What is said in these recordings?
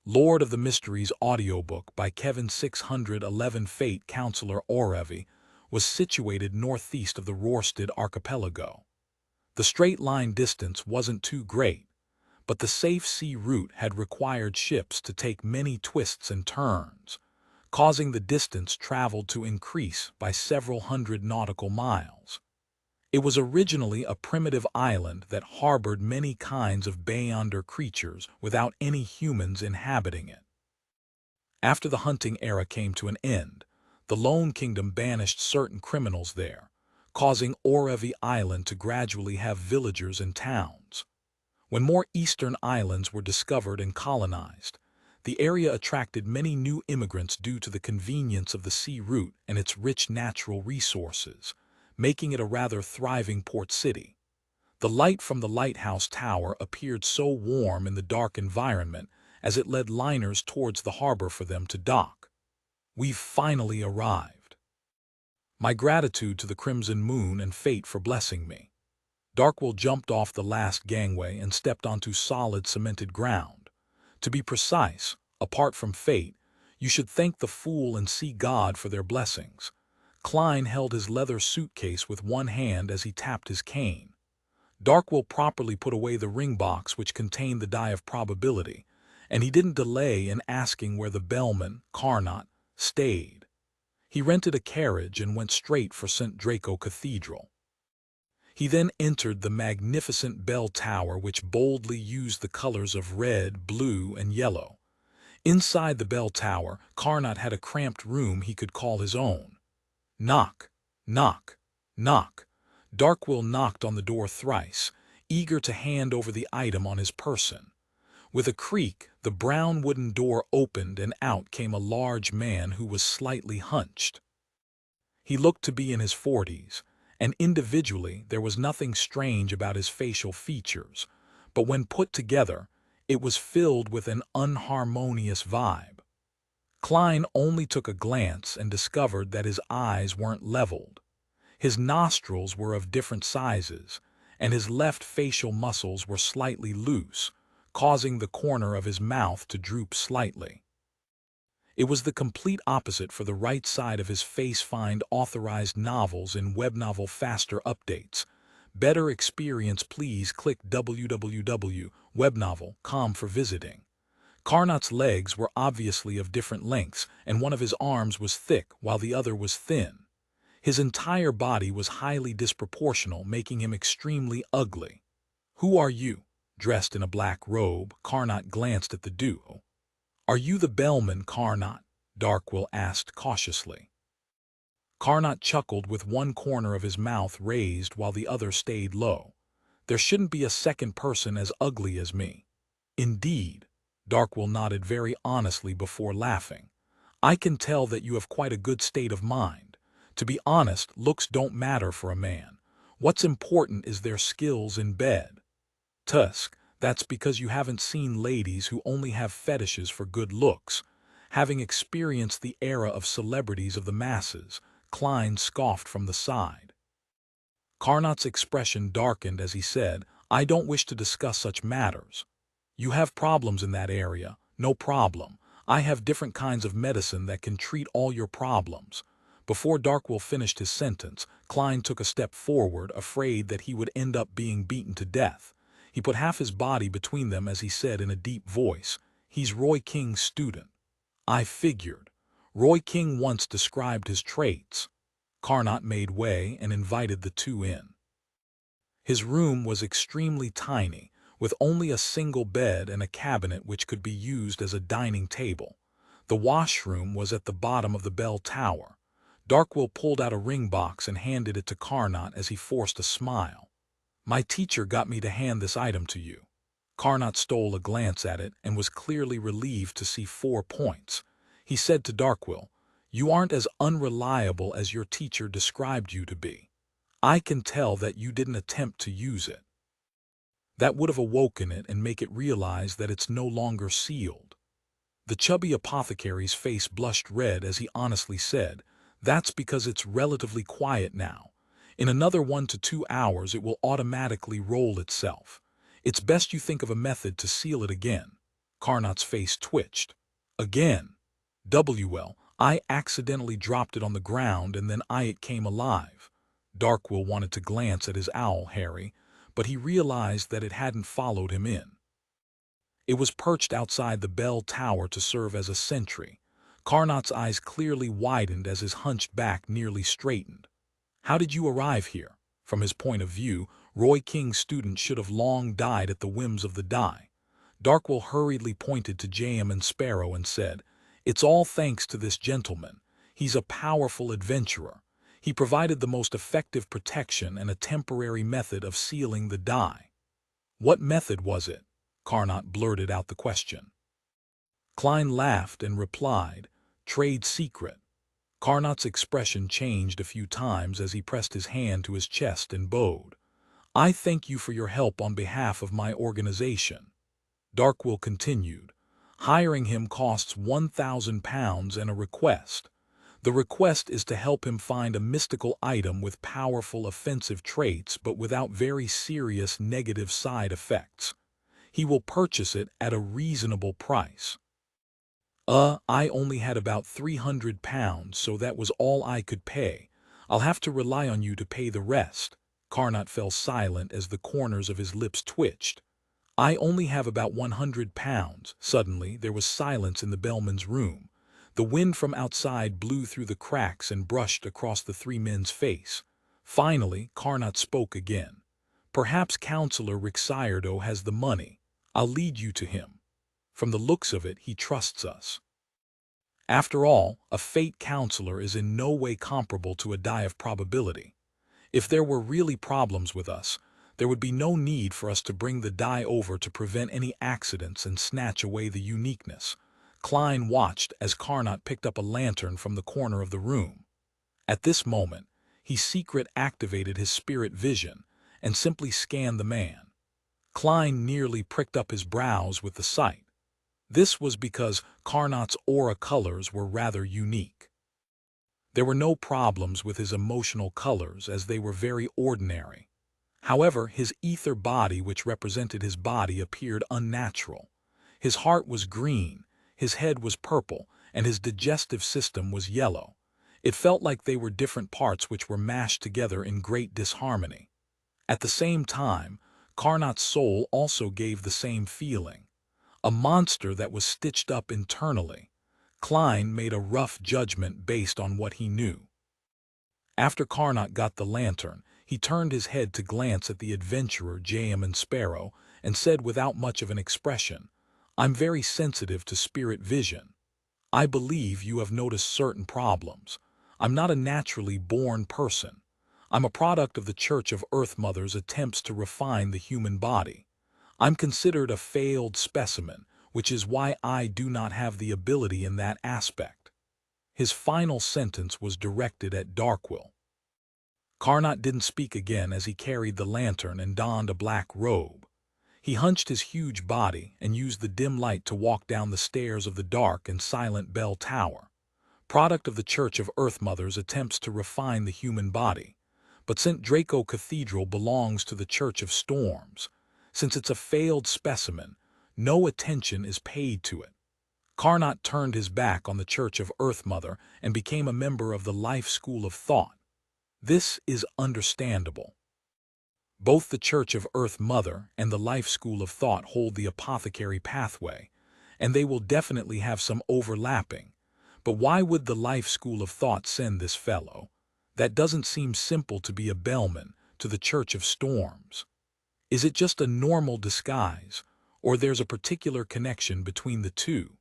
Lord of the Mysteries audiobook by Kevin 611 Fate Counselor Orevi was situated northeast of the Rorstad archipelago. The straight-line distance wasn't too great, but the safe sea route had required ships to take many twists and turns, causing the distance traveled to increase by several hundred nautical miles. It was originally a primitive island that harbored many kinds of beyonder creatures without any humans inhabiting it. After the hunting era came to an end, the Lone Kingdom banished certain criminals there, causing Orevi Island to gradually have villagers and towns. When more eastern islands were discovered and colonized, the area attracted many new immigrants due to the convenience of the sea route and its rich natural resources, making it a rather thriving port city. The light from the lighthouse tower appeared so warm in the dark environment as it led liners towards the harbor for them to dock. We've finally arrived. My gratitude to the Crimson Moon and Fate for blessing me. Darkwill jumped off the last gangway and stepped onto solid cemented ground. To be precise, apart from Fate, you should thank the Fool and see God for their blessings. Klein held his leather suitcase with one hand as he tapped his cane. Darkwill properly put away the ring box which contained the die of probability, and he didn't delay in asking where the bellman, Carnot, stayed. He rented a carriage and went straight for St. Draco Cathedral. He then entered the magnificent bell tower which boldly used the colors of red, blue, and yellow. Inside the bell tower, Carnot had a cramped room he could call his own. Knock, knock, knock. Darkwill knocked on the door thrice, eager to hand over the item on his person. With a creak, the brown wooden door opened and out came a large man who was slightly hunched. He looked to be in his 40s, and individually there was nothing strange about his facial features, but when put together, it was filled with an unharmonious vibe. Klein only took a glance and discovered that his eyes weren't leveled. His nostrils were of different sizes, and his left facial muscles were slightly loose, causing the corner of his mouth to droop slightly. It was the complete opposite for the right side of his face. Find authorized novels in Webnovel Faster Updates. Better experience, please click www.webnovel.com for visiting. Carnot's legs were obviously of different lengths, and one of his arms was thick while the other was thin. His entire body was highly disproportional, making him extremely ugly. "Who are you?" Dressed in a black robe, Carnot glanced at the duo. "Are you the bellman, Carnot?" Darkwill asked cautiously. Carnot chuckled with one corner of his mouth raised while the other stayed low. "There shouldn't be a second person as ugly as me." "Indeed." Darkwill nodded very honestly before laughing. "I can tell that you have quite a good state of mind. To be honest, looks don't matter for a man. What's important is their skills in bed." "Tusk, that's because you haven't seen ladies who only have fetishes for good looks. Having experienced the era of celebrities of the masses," Klein scoffed from the side. Carnot's expression darkened as he said, "I don't wish to discuss such matters. You have problems in that area, no problem. I have different kinds of medicine that can treat all your problems." Before Darkwill finished his sentence, Klein took a step forward, afraid that he would end up being beaten to death. He put half his body between them as he said in a deep voice, "He's Roy King's student." "I figured. Roy King once described his traits." Carnot made way and invited the two in. His room was extremely tiny, with only a single bed and a cabinet which could be used as a dining table. The washroom was at the bottom of the bell tower. Darkwill pulled out a ring box and handed it to Carnot as he forced a smile. "My teacher got me to hand this item to you." Carnot stole a glance at it and was clearly relieved to see 4 points. He said to Darkwill, "You aren't as unreliable as your teacher described you to be. I can tell that you didn't attempt to use it. That would have awoken it and make it realize that it's no longer sealed." The chubby apothecary's face blushed red as he honestly said, "That's because it's relatively quiet now. In another 1 to 2 hours it will automatically roll itself. It's best you think of a method to seal it again." Carnot's face twitched. Again. I accidentally dropped it on the ground and then it came alive. Darkwill wanted to glance at his owl, Harry, but he realized that it hadn't followed him in. It was perched outside the bell tower to serve as a sentry. Carnot's eyes clearly widened as his hunched back nearly straightened. How did you arrive here? From his point of view, Roy King's student should have long died at the whims of the die. Darkwill hurriedly pointed to Jam and Sparrow and said, "It's all thanks to this gentleman. He's a powerful adventurer. He provided the most effective protection and a temporary method of sealing the die." "What method was it?" Carnot blurted out the question. Klein laughed and replied, "Trade secret." Carnot's expression changed a few times as he pressed his hand to his chest and bowed. "I thank you for your help on behalf of my organization." Darkwill continued, "Hiring him costs £1,000 and a request. The request is to help him find a mystical item with powerful offensive traits but without very serious negative side effects. He will purchase it at a reasonable price." I only had about £300, so that was all I could pay. I'll have to rely on you to pay the rest." Carnot fell silent as the corners of his lips twitched. "I only have about £100. Suddenly, there was silence in the bellman's room. The wind from outside blew through the cracks and brushed across the three men's face. Finally, Carnot spoke again. "Perhaps Counselor Rixardo has the money. I'll lead you to him. From the looks of it, he trusts us. After all, a fate counselor is in no way comparable to a die of probability. If there were really problems with us, there would be no need for us to bring the die over to prevent any accidents and snatch away the uniqueness." Klein watched as Carnot picked up a lantern from the corner of the room. At this moment, he activated his spirit vision and simply scanned the man. Klein nearly pricked up his brows with the sight. This was because Carnot's aura colors were rather unique. There were no problems with his emotional colors as they were very ordinary. However, his ether body, which represented his body, appeared unnatural. His heart was green, his head was purple, and his digestive system was yellow. It felt like they were different parts which were mashed together in great disharmony. At the same time, Carnot's soul also gave the same feeling. A monster that was stitched up internally. Klein made a rough judgment based on what he knew. After Carnot got the lantern, he turned his head to glance at the adventurer Jam and Sparrow and said without much of an expression, "I'm very sensitive to spirit vision. I believe you have noticed certain problems. I'm not a naturally born person. I'm a product of the Church of Earth Mother's attempts to refine the human body. I'm considered a failed specimen, which is why I do not have the ability in that aspect." His final sentence was directed at Darkwill. Carnot didn't speak again as he carried the lantern and donned a black robe. He hunched his huge body and used the dim light to walk down the stairs of the dark and silent bell tower. Product of the Church of Earth Mother's attempts to refine the human body. But St. Draco Cathedral belongs to the Church of Storms. Since it's a failed specimen, no attention is paid to it. Carnot turned his back on the Church of Earth Mother and became a member of the Life School of Thought. This is understandable. Both the Church of Earth Mother and the Life School of Thought hold the apothecary pathway, and they will definitely have some overlapping. But why would the Life School of Thought send this fellow? That doesn't seem simple to be a bellman to the Church of Storms. Is it just a normal disguise, or there's a particular connection between the two?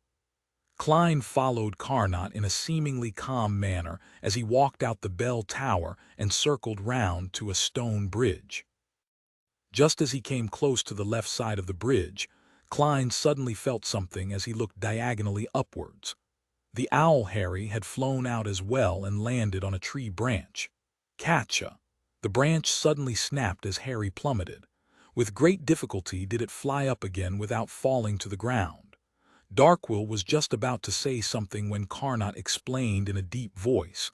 Klein followed Carnot in a seemingly calm manner as he walked out the bell tower and circled round to a stone bridge. Just as he came close to the left side of the bridge, Klein suddenly felt something as he looked diagonally upwards. The owl Harry had flown out as well and landed on a tree branch. Catcha! The branch suddenly snapped as Harry plummeted. With great difficulty did it fly up again without falling to the ground. Darkwill was just about to say something when Carnot explained in a deep voice,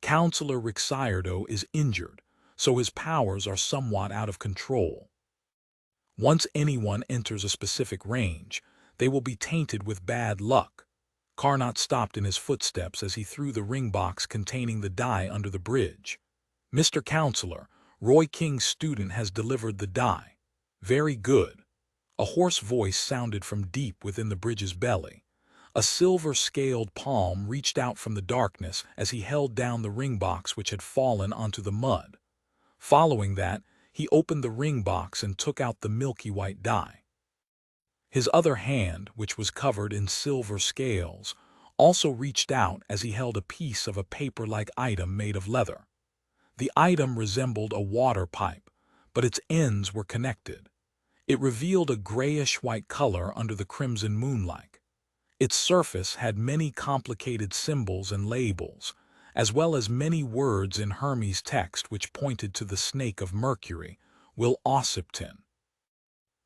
"Counselor Rixardo is injured, so his powers are somewhat out of control. Once anyone enters a specific range, They will be tainted with bad luck. Carnot stopped in his footsteps as he threw the ring box containing the die under the bridge. "Mr. Counselor, Roy King's student has delivered the die." "Very good." A hoarse voice sounded from deep within the bridge's belly. A silver-scaled palm reached out from the darkness as he held down the ring box which had fallen onto the mud. Following that, he opened the ring box and took out the milky white die. His other hand, which was covered in silver scales, also reached out as he held a piece of a paper-like item made of leather. The item resembled a water pipe, but its ends were connected. It revealed a grayish-white color under the crimson moonlight. Its surface had many complicated symbols and labels, as well as many words in Hermes text which pointed to the snake of Mercury, Will Ossipton.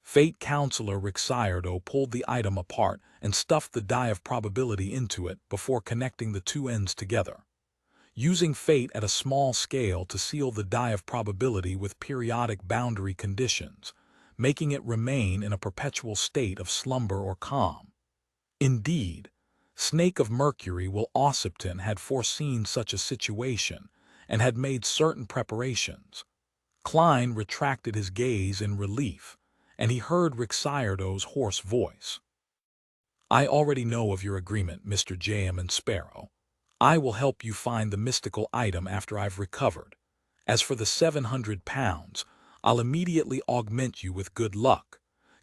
Fate Counselor Rixardo pulled the item apart and stuffed the die of probability into it before connecting the two ends together. Using fate at a small scale to seal the die of probability with periodic boundary conditions, making it remain in a perpetual state of slumber or calm. Indeed, Snake of Mercury Will Ossipton had foreseen such a situation and had made certain preparations. Klein retracted his gaze in relief, and he heard Rixardo's hoarse voice. "I already know of your agreement, Mr. J.M. and Sparrow. I will help you find the mystical item after I've recovered. As for the 700 pounds, I'll immediately augment you with good luck.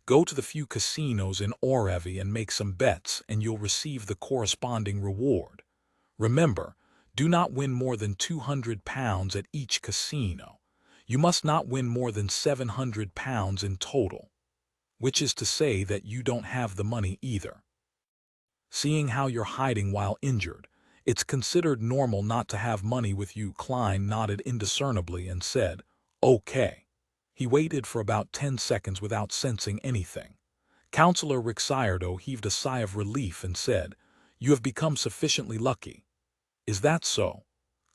Go to the few casinos in Orevy and make some bets, and you'll receive the corresponding reward. Remember, do not win more than 200 pounds at each casino. You must not win more than 700 pounds in total, which is to say that you don't have the money either. Seeing how you're hiding while injured, it's considered normal not to have money with you." Klein nodded indiscernibly and said, "Okay." He waited for about 10 seconds without sensing anything. Counselor Rixardo heaved a sigh of relief and said, "You have become sufficiently lucky." "Is that so?"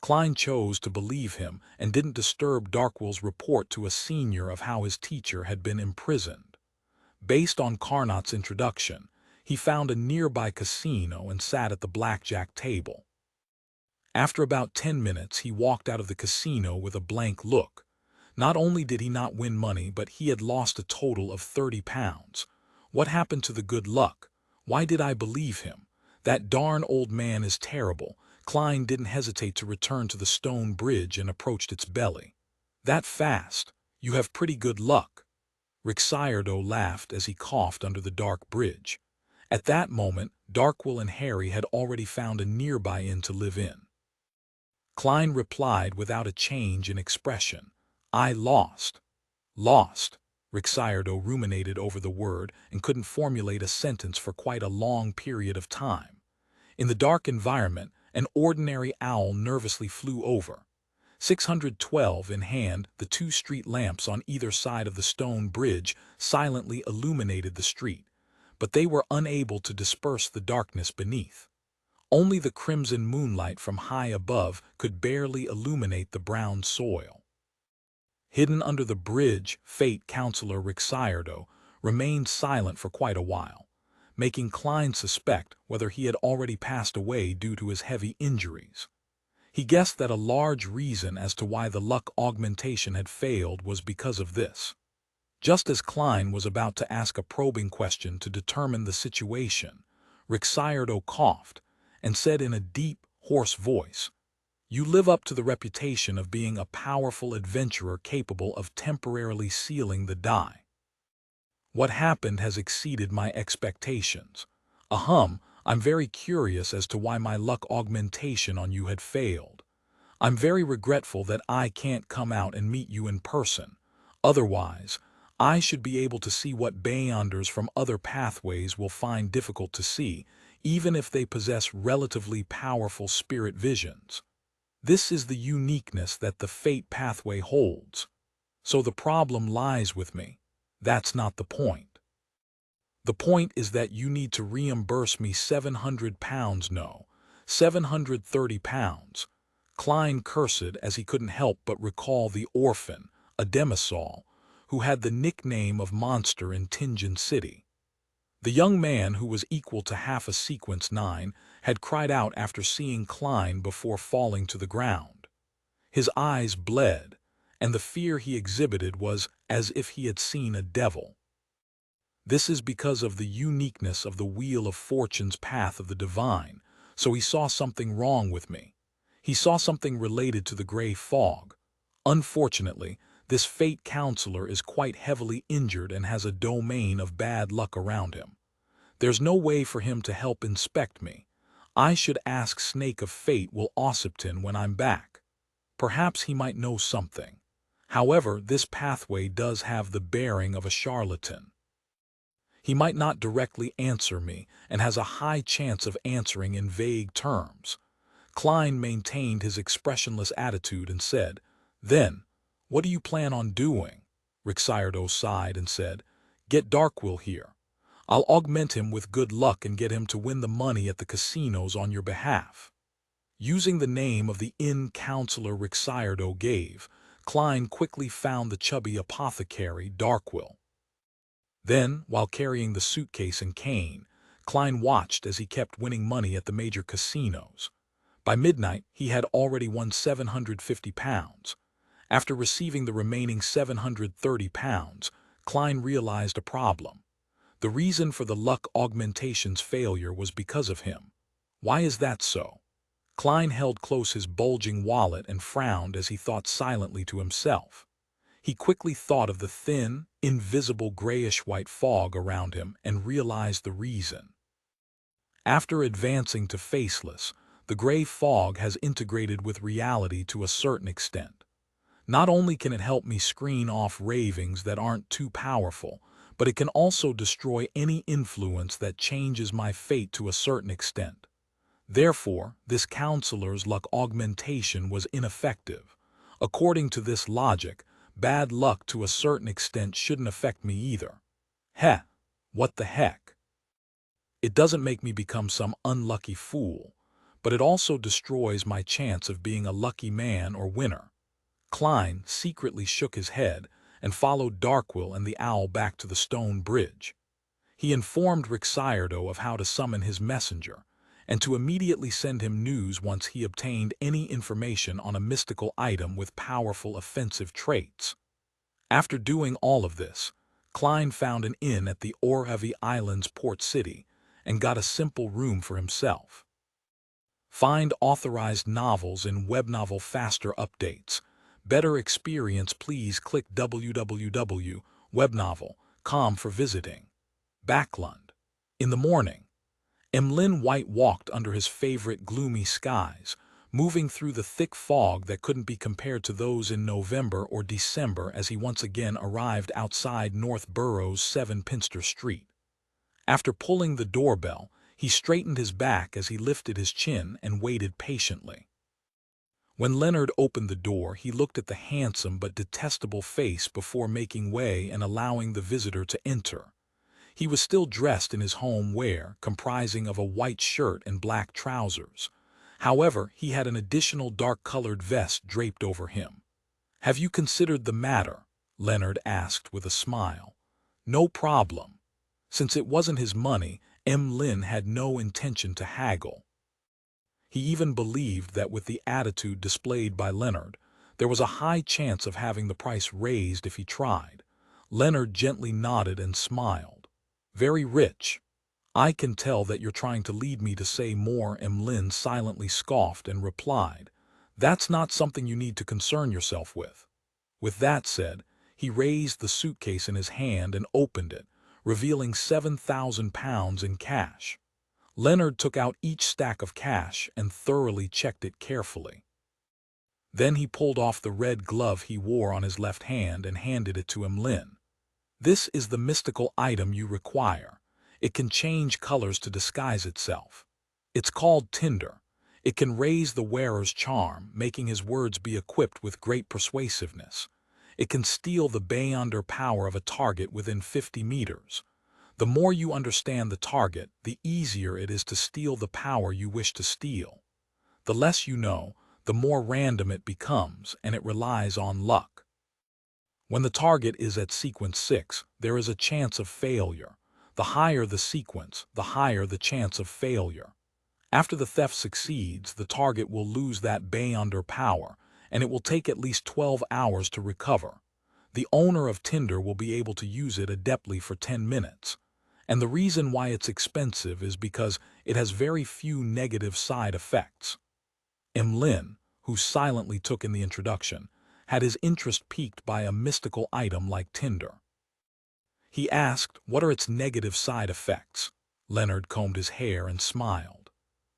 Klein chose to believe him and didn't disturb Darkwill's report to a senior of how his teacher had been imprisoned. Based on Carnot's introduction, he found a nearby casino and sat at the blackjack table. After about 10 minutes, he walked out of the casino with a blank look. Not only did he not win money, but he had lost a total of 30 pounds. What happened to the good luck? Why did I believe him? That darn old man is terrible. Klein didn't hesitate to return to the stone bridge and approached its belly. "That fast? You have pretty good luck." Rixardo laughed as he coughed under the dark bridge. At that moment, Darkwill and Harry had already found a nearby inn to live in. Klein replied without a change in expression, "I lost." "Lost?" Rixardo ruminated over the word and couldn't formulate a sentence for quite a long period of time. In the dark environment, an ordinary owl nervously flew over. 612 in hand, the two street lamps on either side of the stone bridge silently illuminated the street, but they were unable to disperse the darkness beneath. Only the crimson moonlight from high above could barely illuminate the brown soil. Hidden under the bridge, Fate Counselor Rixardo remained silent for quite a while, making Klein suspect whether he had already passed away due to his heavy injuries. He guessed that a large reason as to why the luck augmentation had failed was because of this. Just as Klein was about to ask a probing question to determine the situation, Rixardo coughed and said in a deep, hoarse voice, "You live up to the reputation of being a powerful adventurer capable of temporarily sealing the die. What happened has exceeded my expectations. I'm very curious as to why my luck augmentation on you had failed. I'm very regretful that I can't come out and meet you in person. Otherwise, I should be able to see what Beyonders from other pathways will find difficult to see, even if they possess relatively powerful spirit visions. This is the uniqueness that the Fate Pathway holds. So the problem lies with me. That's not the point. The point is that you need to reimburse me 700 pounds, no, 730 pounds. Klein cursed as he couldn't help but recall the orphan, a demisol, who had the nickname of Monster in Tingen City. The young man, who was equal to half a sequence 9, had cried out after seeing Klein before falling to the ground. His eyes bled, and the fear he exhibited was as if he had seen a devil. This is because of the uniqueness of the Wheel of Fortune's path of the divine, so he saw something wrong with me. He saw something related to the gray fog. Unfortunately, this fate counselor is quite heavily injured and has a domain of bad luck around him. There's no way for him to help inspect me. I should ask Snake of Fate Will Ossipton when I'm back. Perhaps he might know something. However, this pathway does have the bearing of a charlatan. He might not directly answer me and has a high chance of answering in vague terms. Klein maintained his expressionless attitude and said, "Then, what do you plan on doing?" Rixardo sighed and said, "Get Darkwill here. I'll augment him with good luck and get him to win the money at the casinos on your behalf." Using the name of the inn counselor Rixardo gave, Klein quickly found the chubby apothecary Darkwill. Then, while carrying the suitcase and cane, Klein watched as he kept winning money at the major casinos. By midnight, he had already won £750. After receiving the remaining £730, Klein realized a problem. The reason for the luck augmentation's failure was because of him. Why is that so? Klein held close his bulging wallet and frowned as he thought silently to himself. He quickly thought of the thin, invisible grayish-white fog around him and realized the reason. After advancing to faceless, the gray fog has integrated with reality to a certain extent. Not only can it help me screen off ravings that aren't too powerful, but it can also destroy any influence that changes my fate to a certain extent. Therefore, this counselor's luck augmentation was ineffective. According to this logic, bad luck to a certain extent shouldn't affect me either. Heh, what the heck? It doesn't make me become some unlucky fool, but it also destroys my chance of being a lucky man or winner. Klein secretly shook his head and followed Darkwill and the owl back to the stone bridge. He informed Rixardo of how to summon his messenger, and to immediately send him news once he obtained any information on a mystical item with powerful offensive traits. After doing all of this, Klein found an inn at the Orhavi Island's port city and got a simple room for himself. Find authorized novels in Webnovel Faster Updates. Better experience, please click www.webnovel.com for visiting. Backlund. In the morning, Emlyn White walked under his favorite gloomy skies, moving through the thick fog that couldn't be compared to those in November or December as he once again arrived outside North Borough's 7 Pinster Street. After pulling the doorbell, he straightened his back as he lifted his chin and waited patiently. When Leonard opened the door, he looked at the handsome but detestable face before making way and allowing the visitor to enter. He was still dressed in his home wear, comprising of a white shirt and black trousers. However, he had an additional dark-colored vest draped over him. "Have you considered the matter?" Leonard asked with a smile. "No problem." Since it wasn't his money, Emlyn had no intention to haggle. He even believed that with the attitude displayed by Leonard, there was a high chance of having the price raised if he tried. Leonard gently nodded and smiled. "Very rich. I can tell that you're trying to lead me to say more." Emlyn silently scoffed and replied, "That's not something you need to concern yourself with." With that said, he raised the suitcase in his hand and opened it, revealing £7,000 in cash. Leonard took out each stack of cash and thoroughly checked it carefully. Then he pulled off the red glove he wore on his left hand and handed it to Emlyn. "This is the mystical item you require. It can change colors to disguise itself. It's called Tinder. It can raise the wearer's charm, making his words be equipped with great persuasiveness. It can steal the beyonder power of a target within 50 meters. The more you understand the target, the easier it is to steal the power you wish to steal. The less you know, the more random it becomes, and it relies on luck. When the target is at sequence 6, there is a chance of failure. The higher the sequence, the higher the chance of failure. After the theft succeeds, the target will lose that beyonder power, and it will take at least 12 hours to recover. The owner of Tinder will be able to use it adeptly for 10 minutes. And the reason why it's expensive is because it has very few negative side effects. Lin, who silently took in the introduction, had his interest piqued by a mystical item like Tinder. He asked, "What are its negative side effects?" Leonard combed his hair and smiled.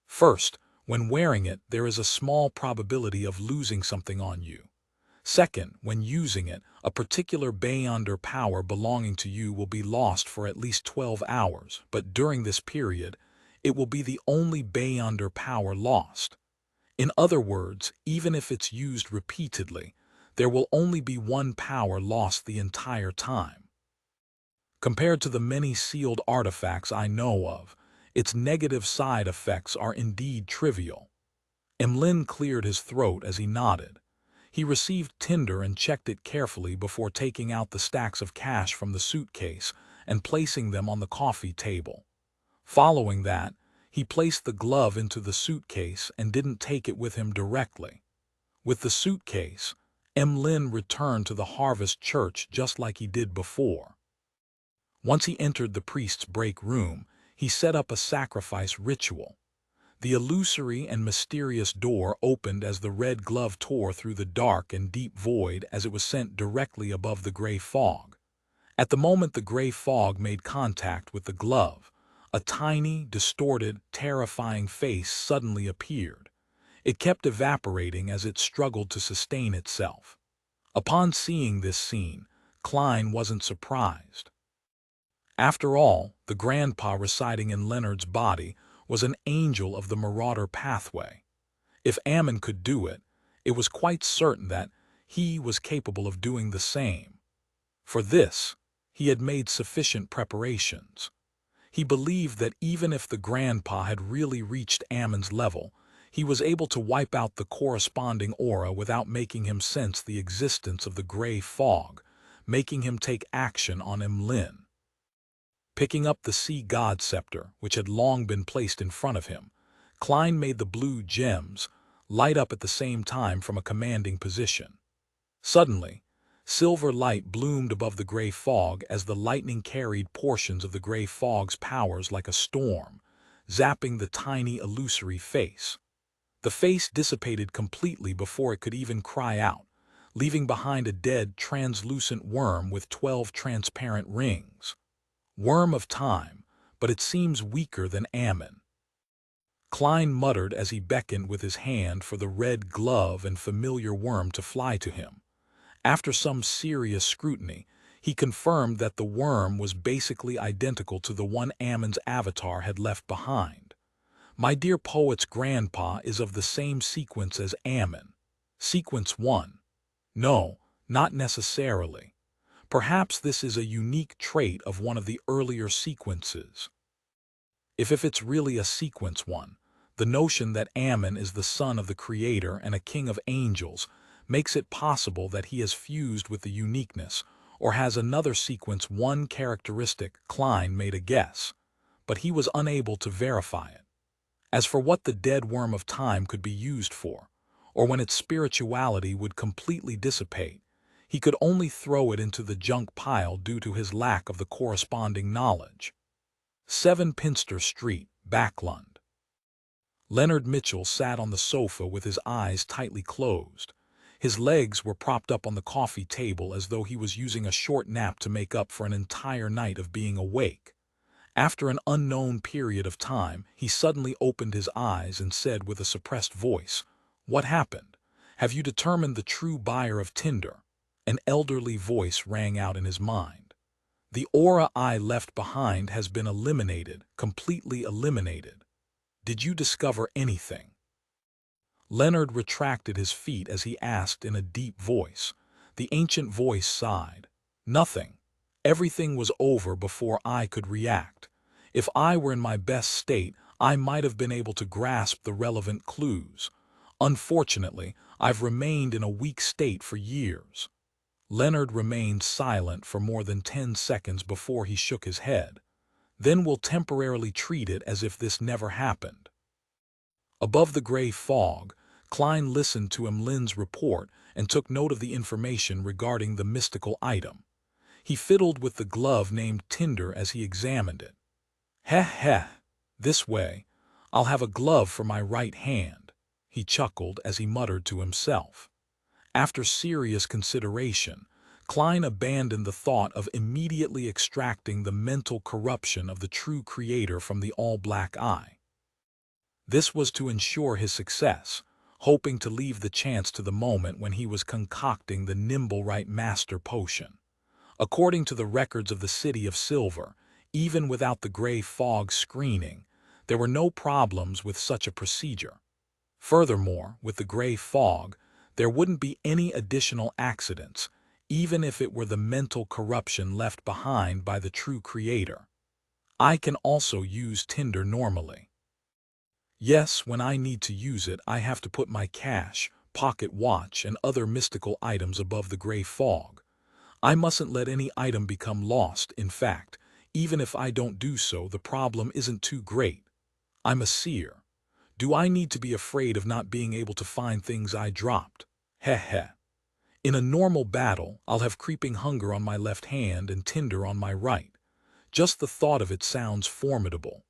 "First, when wearing it, there is a small probability of losing something on you. Second, when using it, a particular beyonder power belonging to you will be lost for at least 12 hours, but during this period, it will be the only beyonder power lost. In other words, even if it's used repeatedly, there will only be one power lost the entire time. Compared to the many sealed artifacts I know of, its negative side effects are indeed trivial." Lin cleared his throat as he nodded. He received Tinder and checked it carefully before taking out the stacks of cash from the suitcase and placing them on the coffee table. Following that, he placed the glove into the suitcase and didn't take it with him directly. With the suitcase, Lin returned to the Harvest Church just like he did before. Once he entered the priest's break room, he set up a sacrifice ritual. The illusory and mysterious door opened as the red glove tore through the dark and deep void as it was sent directly above the gray fog. At the moment the gray fog made contact with the glove, a tiny, distorted, terrifying face suddenly appeared. It kept evaporating as it struggled to sustain itself. Upon seeing this scene, Klein wasn't surprised. After all, the grandpa residing in Leonard's body was an angel of the Marauder Pathway. If Ammon could do it, it was quite certain that he was capable of doing the same. For this, he had made sufficient preparations. He believed that even if the grandpa had really reached Ammon's level, he was able to wipe out the corresponding aura without making him sense the existence of the gray fog, making him take action on Lin. Picking up the sea god scepter, which had long been placed in front of him, Klein made the blue gems light up at the same time from a commanding position. Suddenly, silver light bloomed above the gray fog as the lightning carried portions of the gray fog's powers like a storm, zapping the tiny illusory face. The face dissipated completely before it could even cry out, leaving behind a dead, translucent worm with 12 transparent rings. Worm of time, but it seems weaker than Ammon. Klein muttered as he beckoned with his hand for the red glove and familiar worm to fly to him. After some serious scrutiny, he confirmed that the worm was basically identical to the one Ammon's avatar had left behind. My dear poet's grandpa is of the same sequence as Ammon. Sequence 1. No, not necessarily. Perhaps this is a unique trait of one of the earlier sequences. If it's really a sequence 1, the notion that Ammon is the son of the Creator and a king of angels makes it possible that he has fused with the uniqueness, or has another sequence 1 characteristic. Klein made a guess, but he was unable to verify it. As for what the dead worm of time could be used for, or when its spirituality would completely dissipate, he could only throw it into the junk pile due to his lack of the corresponding knowledge. 7 Pinster Street, Backlund. Leonard Mitchell sat on the sofa with his eyes tightly closed. His legs were propped up on the coffee table as though he was using a short nap to make up for an entire night of being awake. After an unknown period of time, he suddenly opened his eyes and said with a suppressed voice, "What happened? Have you determined the true buyer of Tinder?" An elderly voice rang out in his mind. "The aura I left behind has been eliminated, completely eliminated. Did you discover anything?" Leonard retracted his feet as he asked in a deep voice. The ancient voice sighed. "Nothing. Everything was over before I could react. If I were in my best state, I might have been able to grasp the relevant clues. Unfortunately, I've remained in a weak state for years." Leonard remained silent for more than 10 seconds before he shook his head. Then we'll temporarily treat it as if this never happened." Above the gray fog, Klein listened to Emlin's report and took note of the information regarding the mystical item. He fiddled with the glove named Tinder as he examined it. "Heh heh, this way, I'll have a glove for my right hand," he chuckled as he muttered to himself. After serious consideration, Klein abandoned the thought of immediately extracting the mental corruption of the true creator from the all-black eye. This was to ensure his success, hoping to leave the chance to the moment when he was concocting the Nimblewright Master Potion. According to the records of the City of Silver, even without the gray fog screening, there were no problems with such a procedure. Furthermore, with the gray fog, there wouldn't be any additional accidents, even if it were the mental corruption left behind by the true creator. I can also use Tinder normally. Yes, when I need to use it, I have to put my cash, pocket watch, and other mystical items above the gray fog. I mustn't let any item become lost. In fact, even if I don't do so, the problem isn't too great. I'm a seer. Do I need to be afraid of not being able to find things I dropped? Heh heh. In a normal battle, I'll have creeping hunger on my left hand and Tinder on my right. Just the thought of it sounds formidable.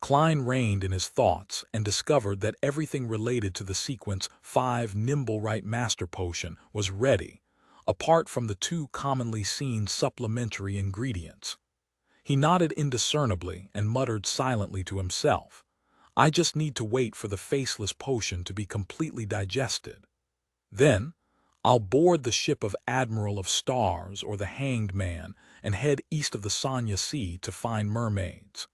Klein reined in his thoughts and discovered that everything related to the sequence 5 Nimblewright Master Potion was ready, apart from the 2 commonly seen supplementary ingredients. He nodded indiscernibly and muttered silently to himself, "I just need to wait for the faceless potion to be completely digested. Then, I'll board the ship of Admiral of Stars or the Hanged Man and head east of the Sonya Sea to find mermaids."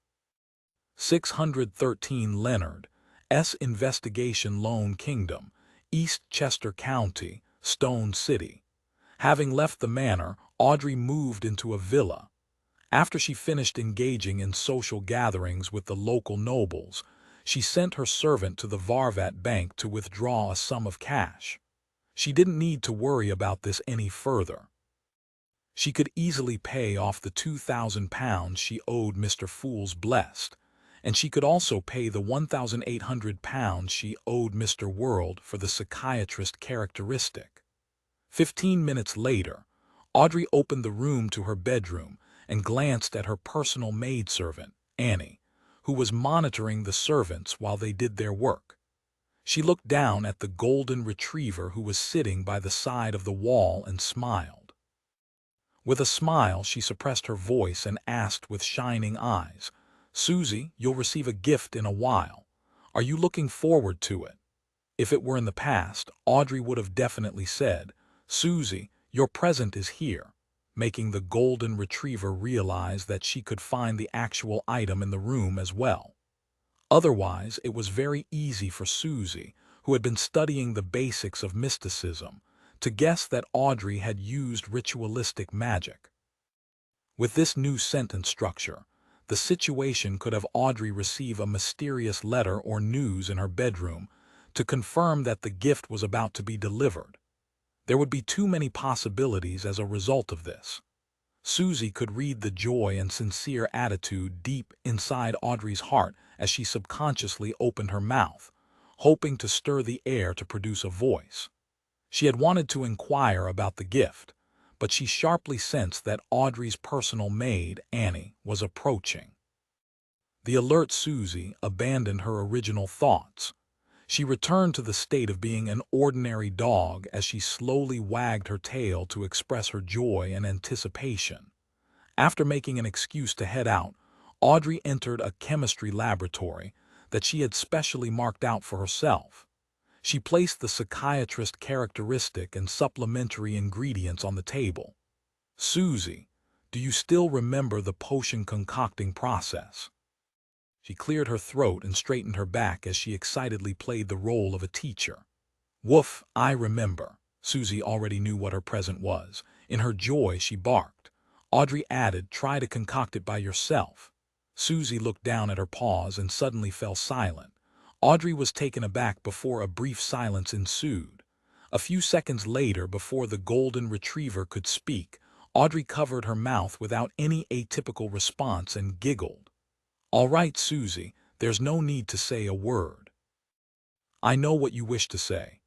613 Leonard, S. Investigation Lone Kingdom, East Chester County, Stone City. Having left the manor, Audrey moved into a villa. After she finished engaging in social gatherings with the local nobles, she sent her servant to the Varvat Bank to withdraw a sum of cash. She didn't need to worry about this any further. She could easily pay off the £2,000 she owed Mr. Fool's Blessed, and she could also pay the £1,800 she owed Mr. World for the psychiatrist characteristic. 15 minutes later, Audrey opened the room to her bedroom and glanced at her personal maidservant, Annie, who was monitoring the servants while they did their work. She looked down at the golden retriever who was sitting by the side of the wall and smiled. With a smile, she suppressed her voice and asked with shining eyes, "Susie, you'll receive a gift in a while. Are you looking forward to it?" If it were in the past, Audrey would have definitely said, "Susie, your present is here," making the golden retriever realize that she could find the actual item in the room as well. Otherwise, it was very easy for Susie, who had been studying the basics of mysticism, to guess that Audrey had used ritualistic magic. With this new sentence structure, the situation could have Audrey receive a mysterious letter or news in her bedroom to confirm that the gift was about to be delivered. There would be too many possibilities as a result of this. Susie could read the joy and sincere attitude deep inside Audrey's heart as she subconsciously opened her mouth, hoping to stir the air to produce a voice. She had wanted to inquire about the gift, but she sharply sensed that Audrey's personal maid, Annie, was approaching. The alert Susie abandoned her original thoughts. She returned to the state of being an ordinary dog as she slowly wagged her tail to express her joy and anticipation. After making an excuse to head out, Audrey entered a chemistry laboratory that she had specially marked out for herself. She placed the psychiatrist characteristic and supplementary ingredients on the table. "Susie, do you still remember the potion concocting process?" She cleared her throat and straightened her back as she excitedly played the role of a teacher. "Woof, I remember." Susie already knew what her present was. In her joy, she barked. Audrey added, "Try to concoct it by yourself." Susie looked down at her paws and suddenly fell silent. Audrey was taken aback before a brief silence ensued. A few seconds later, before the golden retriever could speak, Audrey covered her mouth without any atypical response and giggled. "All right, Susie, there's no need to say a word. I know what you wish to say.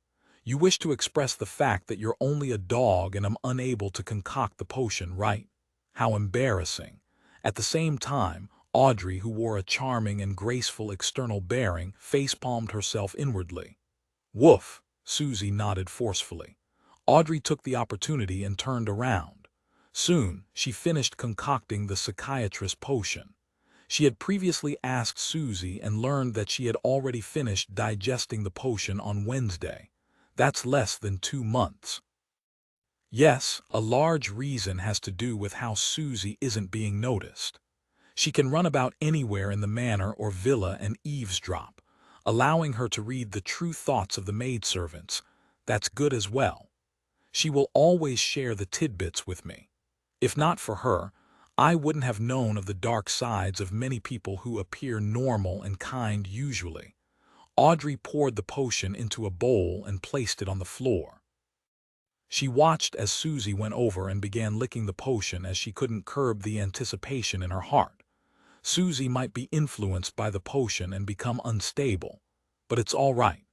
You wish to express the fact that you're only a dog and am unable to concoct the potion, right? How embarrassing." At the same time, Audrey, who wore a charming and graceful external bearing, facepalmed herself inwardly. "Woof," Susie nodded forcefully. Audrey took the opportunity and turned around. Soon, she finished concocting the psychiatrist potion. She had previously asked Susie and learned that she had already finished digesting the potion on Wednesday. That's less than 2 months. Yes, a large reason has to do with how Susie isn't being noticed. She can run about anywhere in the manor or villa and eavesdrop, allowing her to read the true thoughts of the maidservants. That's good as well. She will always share the tidbits with me. If not for her, I wouldn't have known of the dark sides of many people who appear normal and kind usually. Audrey poured the potion into a bowl and placed it on the floor. She watched as Susie went over and began licking the potion as she couldn't curb the anticipation in her heart. Susie might be influenced by the potion and become unstable, but it's all right.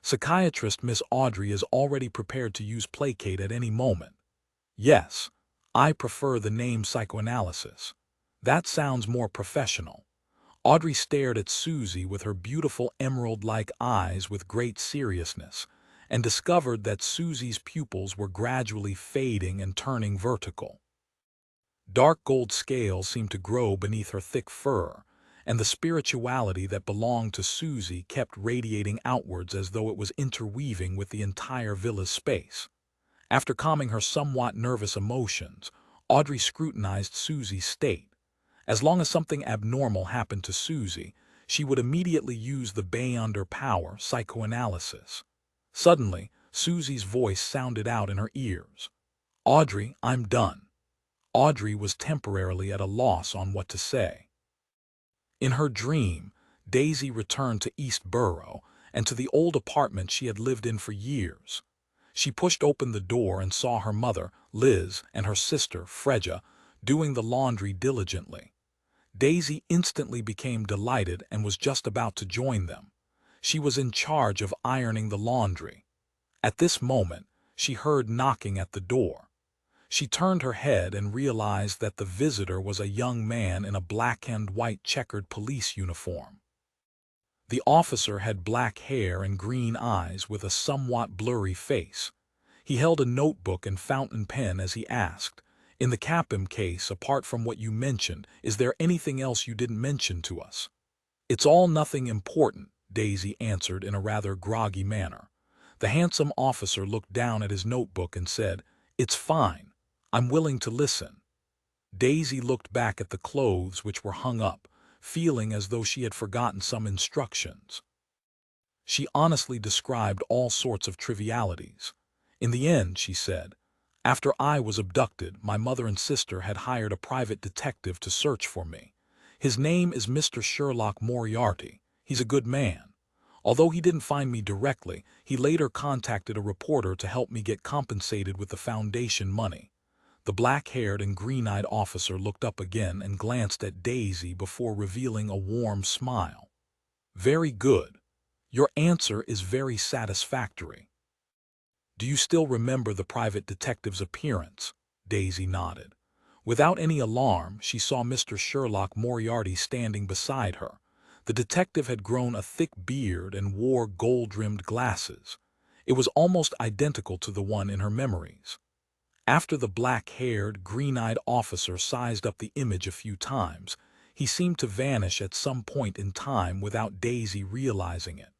Psychiatrist Miss Audrey is already prepared to use placate at any moment. Yes, I prefer the name psychoanalysis. That sounds more professional. Audrey stared at Susie with her beautiful emerald-like eyes with great seriousness, and discovered that Susie's pupils were gradually fading and turning vertical. Dark gold scales seemed to grow beneath her thick fur, and the spirituality that belonged to Susie kept radiating outwards as though it was interweaving with the entire villa's space. After calming her somewhat nervous emotions, Audrey scrutinized Susie's state. As long as something abnormal happened to Susie, she would immediately use the beyond her power, psychoanalysis. Suddenly, Susie's voice sounded out in her ears. "Audrey, I'm done." Audrey was temporarily at a loss on what to say. In her dream, Daisy returned to East Borough and to the old apartment she had lived in for years. She pushed open the door and saw her mother, Liz, and her sister, Freja, doing the laundry diligently. Daisy instantly became delighted and was just about to join them. She was in charge of ironing the laundry. At this moment, she heard knocking at the door. She turned her head and realized that the visitor was a young man in a black and white checkered police uniform. The officer had black hair and green eyes with a somewhat blurry face. He held a notebook and fountain pen as he asked, "In the Capim case, apart from what you mentioned, is there anything else you didn't mention to us?" "It's all nothing important," Daisy answered in a rather groggy manner. The handsome officer looked down at his notebook and said, "It's fine. I'm willing to listen." Daisy looked back at the clothes which were hung up, feeling as though she had forgotten some instructions. She honestly described all sorts of trivialities. "In the end," she said, "after I was abducted, my mother and sister had hired a private detective to search for me. His name is Mr. Sherlock Moriarty. He's a good man. Although he didn't find me directly, he later contacted a reporter to help me get compensated with the foundation money." The black-haired and green-eyed officer looked up again and glanced at Daisy before revealing a warm smile. "Very good. Your answer is very satisfactory. Do you still remember the private detective's appearance?" Daisy nodded. Without any alarm, she saw Mr. Sherlock Moriarty standing beside her. The detective had grown a thick beard and wore gold-rimmed glasses. It was almost identical to the one in her memories. After the black-haired, green-eyed officer sized up the image a few times, he seemed to vanish at some point in time without Daisy realizing it.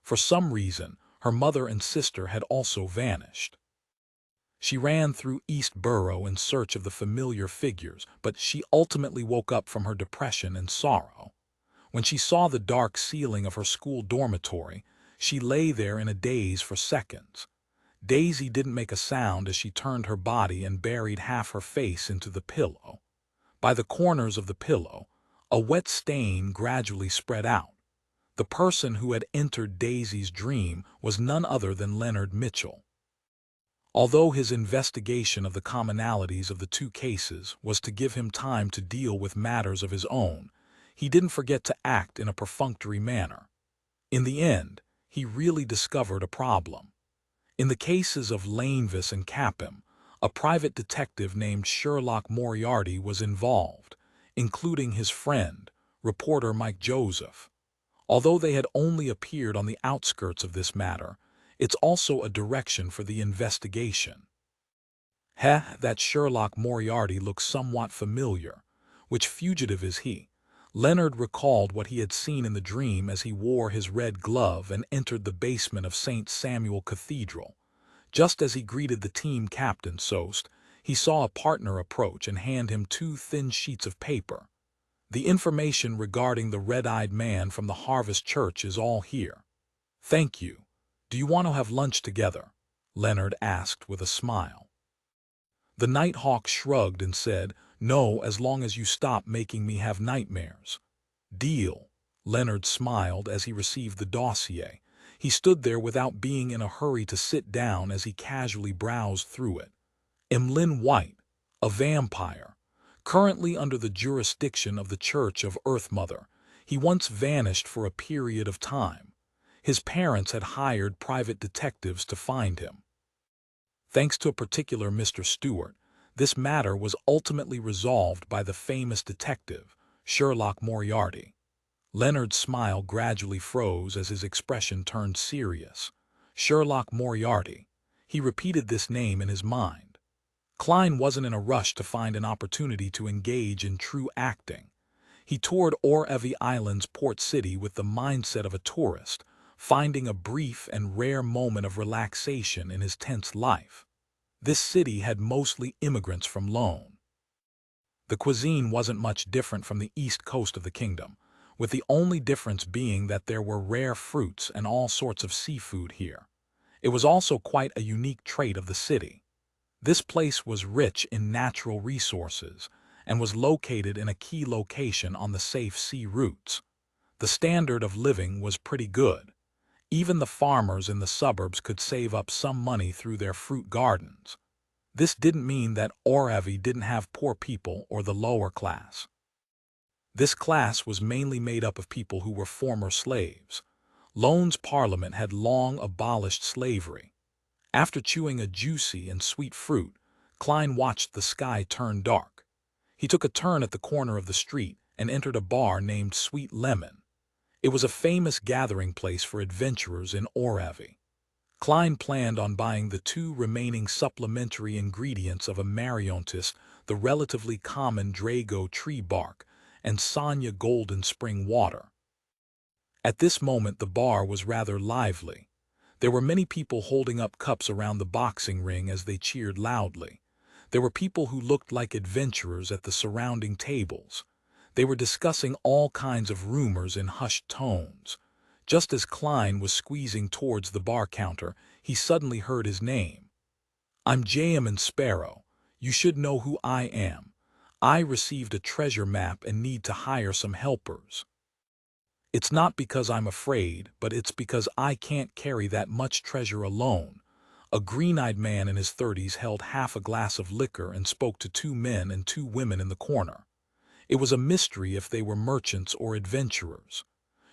For some reason, her mother and sister had also vanished. She ran through East Borough in search of the familiar figures, but she ultimately woke up from her depression and sorrow. When she saw the dark ceiling of her school dormitory, she lay there in a daze for seconds. Daisy didn't make a sound as she turned her body and buried half her face into the pillow. By the corners of the pillow, a wet stain gradually spread out. The person who had entered Daisy's dream was none other than Leonard Mitchell. Although his investigation of the commonalities of the two cases was to give him time to deal with matters of his own, he didn't forget to act in a perfunctory manner. In the end, he really discovered a problem. In the cases of Lanevis and Capim, a private detective named Sherlock Moriarty was involved, including his friend, reporter Mike Joseph. Although they had only appeared on the outskirts of this matter, it's also a direction for the investigation. That Sherlock Moriarty looks somewhat familiar. Which fugitive is he? Leonard recalled what he had seen in the dream as he wore his red glove and entered the basement of St. Samuel Cathedral. Just as he greeted the team captain Sost, he saw a partner approach and hand him two thin sheets of paper. The information regarding the red-eyed man from the Harvest Church is all here. Thank you. Do you want to have lunch together? Leonard asked with a smile. The Nighthawk shrugged and said, No, as long as you stop making me have nightmares. Deal. Leonard smiled as he received the dossier. He stood there without being in a hurry to sit down as he casually browsed through it. Emlyn White, a vampire, currently under the jurisdiction of the Church of Earth Mother. He once vanished for a period of time. His parents had hired private detectives to find him. Thanks to a particular Mr. Stewart, this matter was ultimately resolved by the famous detective, Sherlock Moriarty. Leonard's smile gradually froze as his expression turned serious. Sherlock Moriarty. He repeated this name in his mind. Klein wasn't in a rush to find an opportunity to engage in true acting. He toured Orevy Island's port city with the mindset of a tourist, finding a brief and rare moment of relaxation in his tense life. This city had mostly immigrants from Lone. The cuisine wasn't much different from the east coast of the kingdom, with the only difference being that there were rare fruits and all sorts of seafood here. It was also quite a unique trait of the city. This place was rich in natural resources and was located in a key location on the safe sea routes. The standard of living was pretty good. Even the farmers in the suburbs could save up some money through their fruit gardens. This didn't mean that Orevy didn't have poor people or the lower class. This class was mainly made up of people who were former slaves. Lone's parliament had long abolished slavery. After chewing a juicy and sweet fruit, Klein watched the sky turn dark. He took a turn at the corner of the street and entered a bar named Sweet Lemon. It was a famous gathering place for adventurers in Orevy. Klein planned on buying the two remaining supplementary ingredients of a Mariontis, the relatively common Drago tree bark, and Sonya Golden Spring water. At this moment the bar was rather lively. There were many people holding up cups around the boxing ring as they cheered loudly. There were people who looked like adventurers at the surrounding tables. They were discussing all kinds of rumors in hushed tones. Just as Klein was squeezing towards the bar counter, he suddenly heard his name. I'm J.M. Sparrow. You should know who I am. I received a treasure map and need to hire some helpers. It's not because I'm afraid, but it's because I can't carry that much treasure alone. A green-eyed man in his 30s held half a glass of liquor and spoke to two men and two women in the corner. It was a mystery if they were merchants or adventurers.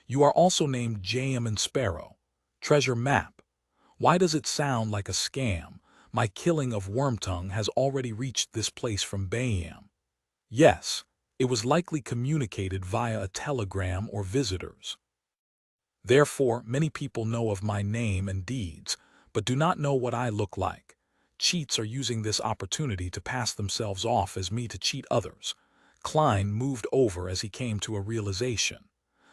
You are also named J.M. Sparrow. Treasure map. Why does it sound like a scam? My killing of Wormtongue has already reached this place from Bayam. Yes, it was likely communicated via a telegram or visitors. Therefore, many people know of my name and deeds, but do not know what I look like. Cheats are using this opportunity to pass themselves off as me to cheat others. Klein moved over as he came to a realization.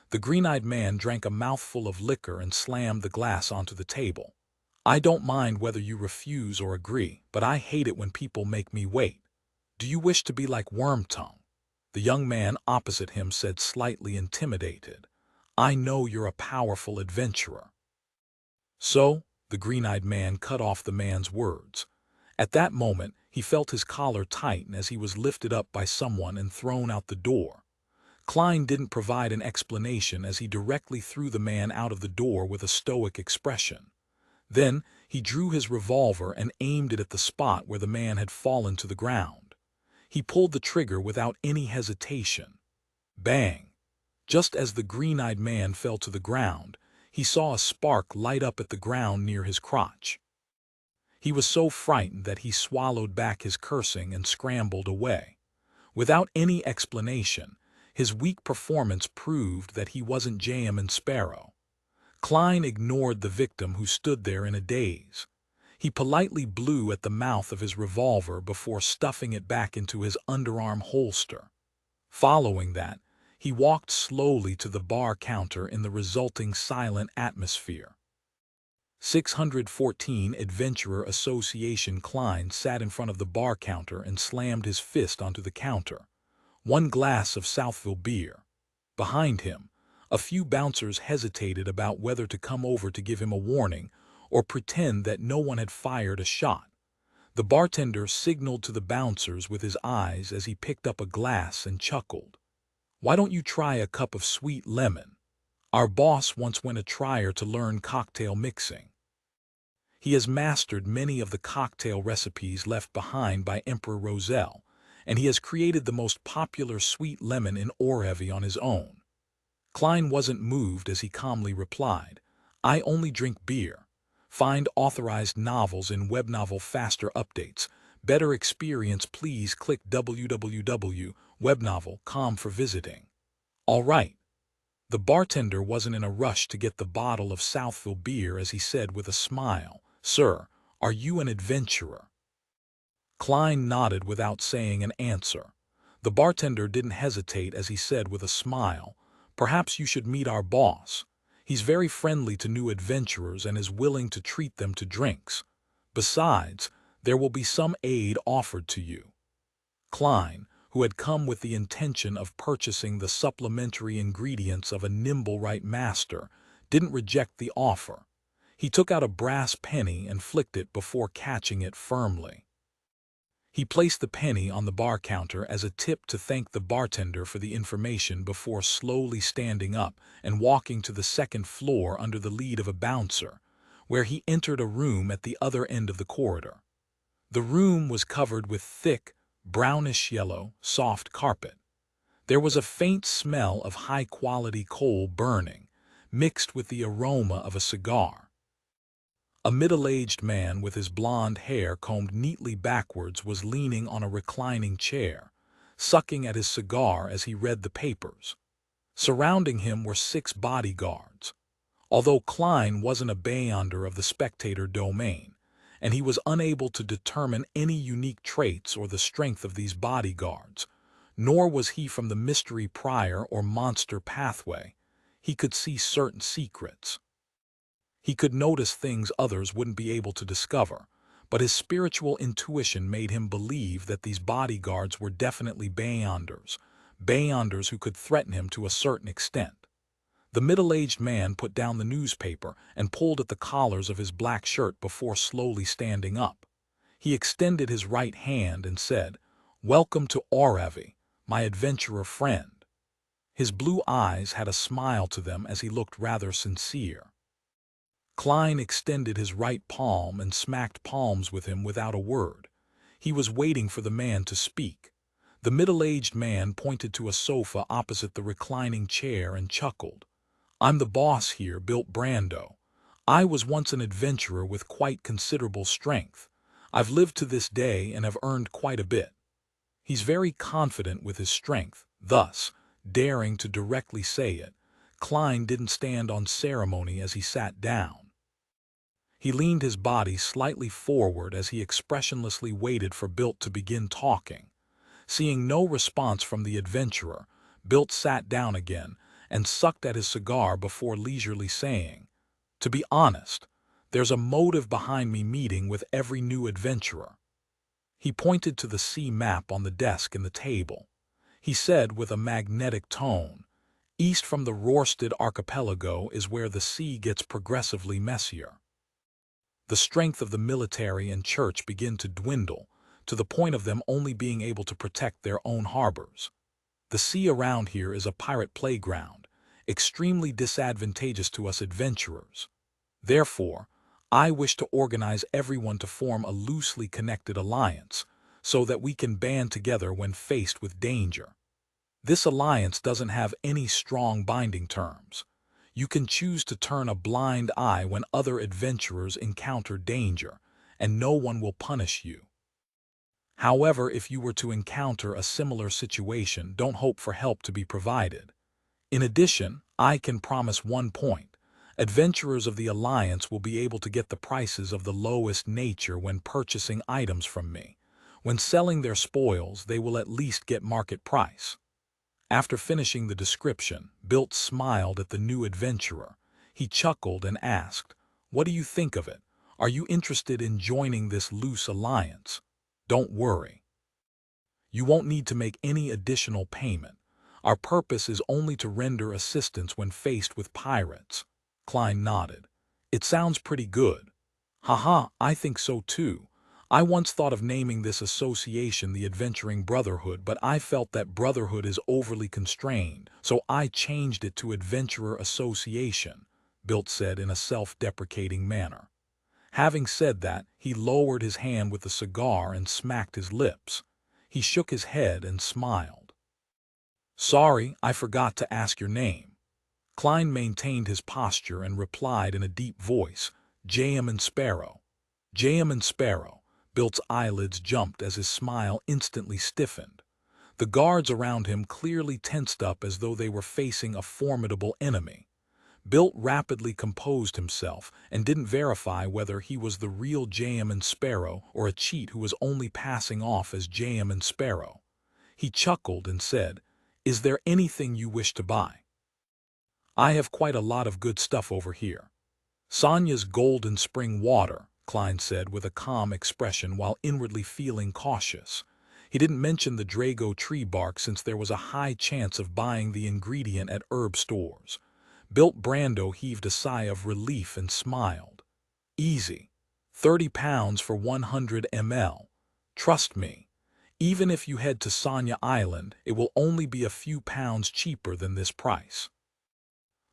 The green-eyed man drank a mouthful of liquor and slammed the glass onto the table. I don't mind whether you refuse or agree, but I hate it when people make me wait. Do you wish to be like Wormtongue? The young man opposite him said, slightly intimidated. I know you're a powerful adventurer. So, the green-eyed man cut off the man's words. At that moment, he felt his collar tighten as he was lifted up by someone and thrown out the door. Klein didn't provide an explanation as he directly threw the man out of the door with a stoic expression. Then, He drew his revolver and aimed it at the spot where the man had fallen to the ground. He pulled the trigger without any hesitation. Bang! Just as the green-eyed man fell to the ground, he saw a spark light up at the ground near his crotch. He was so frightened that he swallowed back his cursing and scrambled away. Without any explanation, his weak performance proved that he wasn't Jam and Sparrow. Klein ignored the victim who stood there in a daze. He politely blew at the mouth of his revolver before stuffing it back into his underarm holster. Following that, he walked slowly to the bar counter in the resulting silent atmosphere. 614 Adventurer Association. Klein sat in front of the bar counter and slammed his fist onto the counter. 1 glass of Southville beer. Behind him, a few bouncers hesitated about whether to come over to give him a warning or pretend that no one had fired a shot. The bartender signaled to the bouncers with his eyes as he picked up a glass and chuckled. "Why don't you try a cup of sweet lemon? Our boss once went a trier to learn cocktail mixing. He has mastered many of the cocktail recipes left behind by Emperor Roselle, and he has created the most popular sweet lemon in Orevy on his own." Klein wasn't moved as he calmly replied, "I only drink beer. Find authorized novels in Webnovel Faster Updates. Better experience, please click www.webnovel.com for visiting." "All right." The bartender wasn't in a rush to get the bottle of Southville beer as he said with a smile, "Sir, are you an adventurer?" Klein nodded without saying an answer. The bartender didn't hesitate as he said with a smile, "Perhaps you should meet our boss. He's very friendly to new adventurers and is willing to treat them to drinks. Besides, there will be some aid offered to you." Klein, who had come with the intention of purchasing the supplementary ingredients of a nimble-right master, didn't reject the offer. He took out a brass penny and flicked it before catching it firmly. He placed the penny on the bar counter as a tip to thank the bartender for the information before slowly standing up and walking to the second floor under the lead of a bouncer, where he entered a room at the other end of the corridor. The room was covered with thick, brownish-yellow, soft carpet. There was a faint smell of high-quality coal burning, mixed with the aroma of a cigar. A middle-aged man with his blonde hair combed neatly backwards was leaning on a reclining chair, sucking at his cigar as he read the papers. Surrounding him were 6 bodyguards. Although Klein wasn't a beyonder of the spectator domain, and he was unable to determine any unique traits or the strength of these bodyguards, nor was he from the mystery prior or monster pathway, he could see certain secrets. He could notice things others wouldn't be able to discover, but his spiritual intuition made him believe that these bodyguards were definitely beyonders who could threaten him to a certain extent. The middle-aged man put down the newspaper and pulled at the collars of his black shirt before slowly standing up. He extended his right hand and said, "Welcome to Orevy, my adventurer friend." His blue eyes had a smile to them as he looked rather sincere. Klein extended his right palm and smacked palms with him without a word. He was waiting for the man to speak. The middle-aged man pointed to a sofa opposite the reclining chair and chuckled. "I'm the boss here, built Brando. I was once an adventurer with quite considerable strength. I've lived to this day and have earned quite a bit." He's very confident with his strength, thus, daring to directly say it. Klein didn't stand on ceremony as he sat down. He leaned his body slightly forward as he expressionlessly waited for Bilt to begin talking. Seeing no response from the adventurer, Bilt sat down again and sucked at his cigar before leisurely saying, "To be honest, there's a motive behind me meeting with every new adventurer." He pointed to the sea map on the desk and the table. He said with a magnetic tone, "East from the Rorstad archipelago is where the sea gets progressively messier. The strength of the military and church begin to dwindle, to the point of them only being able to protect their own harbors. The sea around here is a pirate playground, extremely disadvantageous to us adventurers. Therefore, I wish to organize everyone to form a loosely connected alliance, so that we can band together when faced with danger. This alliance doesn't have any strong binding terms. You can choose to turn a blind eye when other adventurers encounter danger, and no one will punish you. However, if you were to encounter a similar situation, don't hope for help to be provided. In addition, I can promise one point. Adventurers of the Alliance will be able to get the prices of the lowest nature when purchasing items from me. When selling their spoils, they will at least get market price. After finishing the description, Bilt smiled at the new adventurer. He chuckled and asked, "What do you think of it? Are you interested in joining this loose alliance? Don't worry. You won't need to make any additional payment. Our purpose is only to render assistance when faced with pirates." Klein nodded. "It sounds pretty good." "Haha, I think so too. I once thought of naming this association the Adventuring Brotherhood, but I felt that Brotherhood is overly constrained, so I changed it to Adventurer Association," Bilt said in a self-deprecating manner. Having said that, he lowered his hand with the cigar and smacked his lips. He shook his head and smiled. "Sorry, I forgot to ask your name." Klein maintained his posture and replied in a deep voice, "J.M. Sparrow." "J.M. Sparrow." Bilt's eyelids jumped as his smile instantly stiffened. The guards around him clearly tensed up as though they were facing a formidable enemy. Bilt rapidly composed himself and didn't verify whether he was the real J.M. Sparrow or a cheat who was only passing off as J.M. Sparrow. He chuckled and said, "Is there anything you wish to buy?" "I have quite a lot of good stuff over here." "Sonya's golden spring water," Klein said with a calm expression while inwardly feeling cautious. He didn't mention the Drago tree bark since there was a high chance of buying the ingredient at herb stores. Bilt Brando heaved a sigh of relief and smiled. "Easy. £30 for 100 ml. Trust me. Even if you head to Sonya Island, it will only be a few pounds cheaper than this price.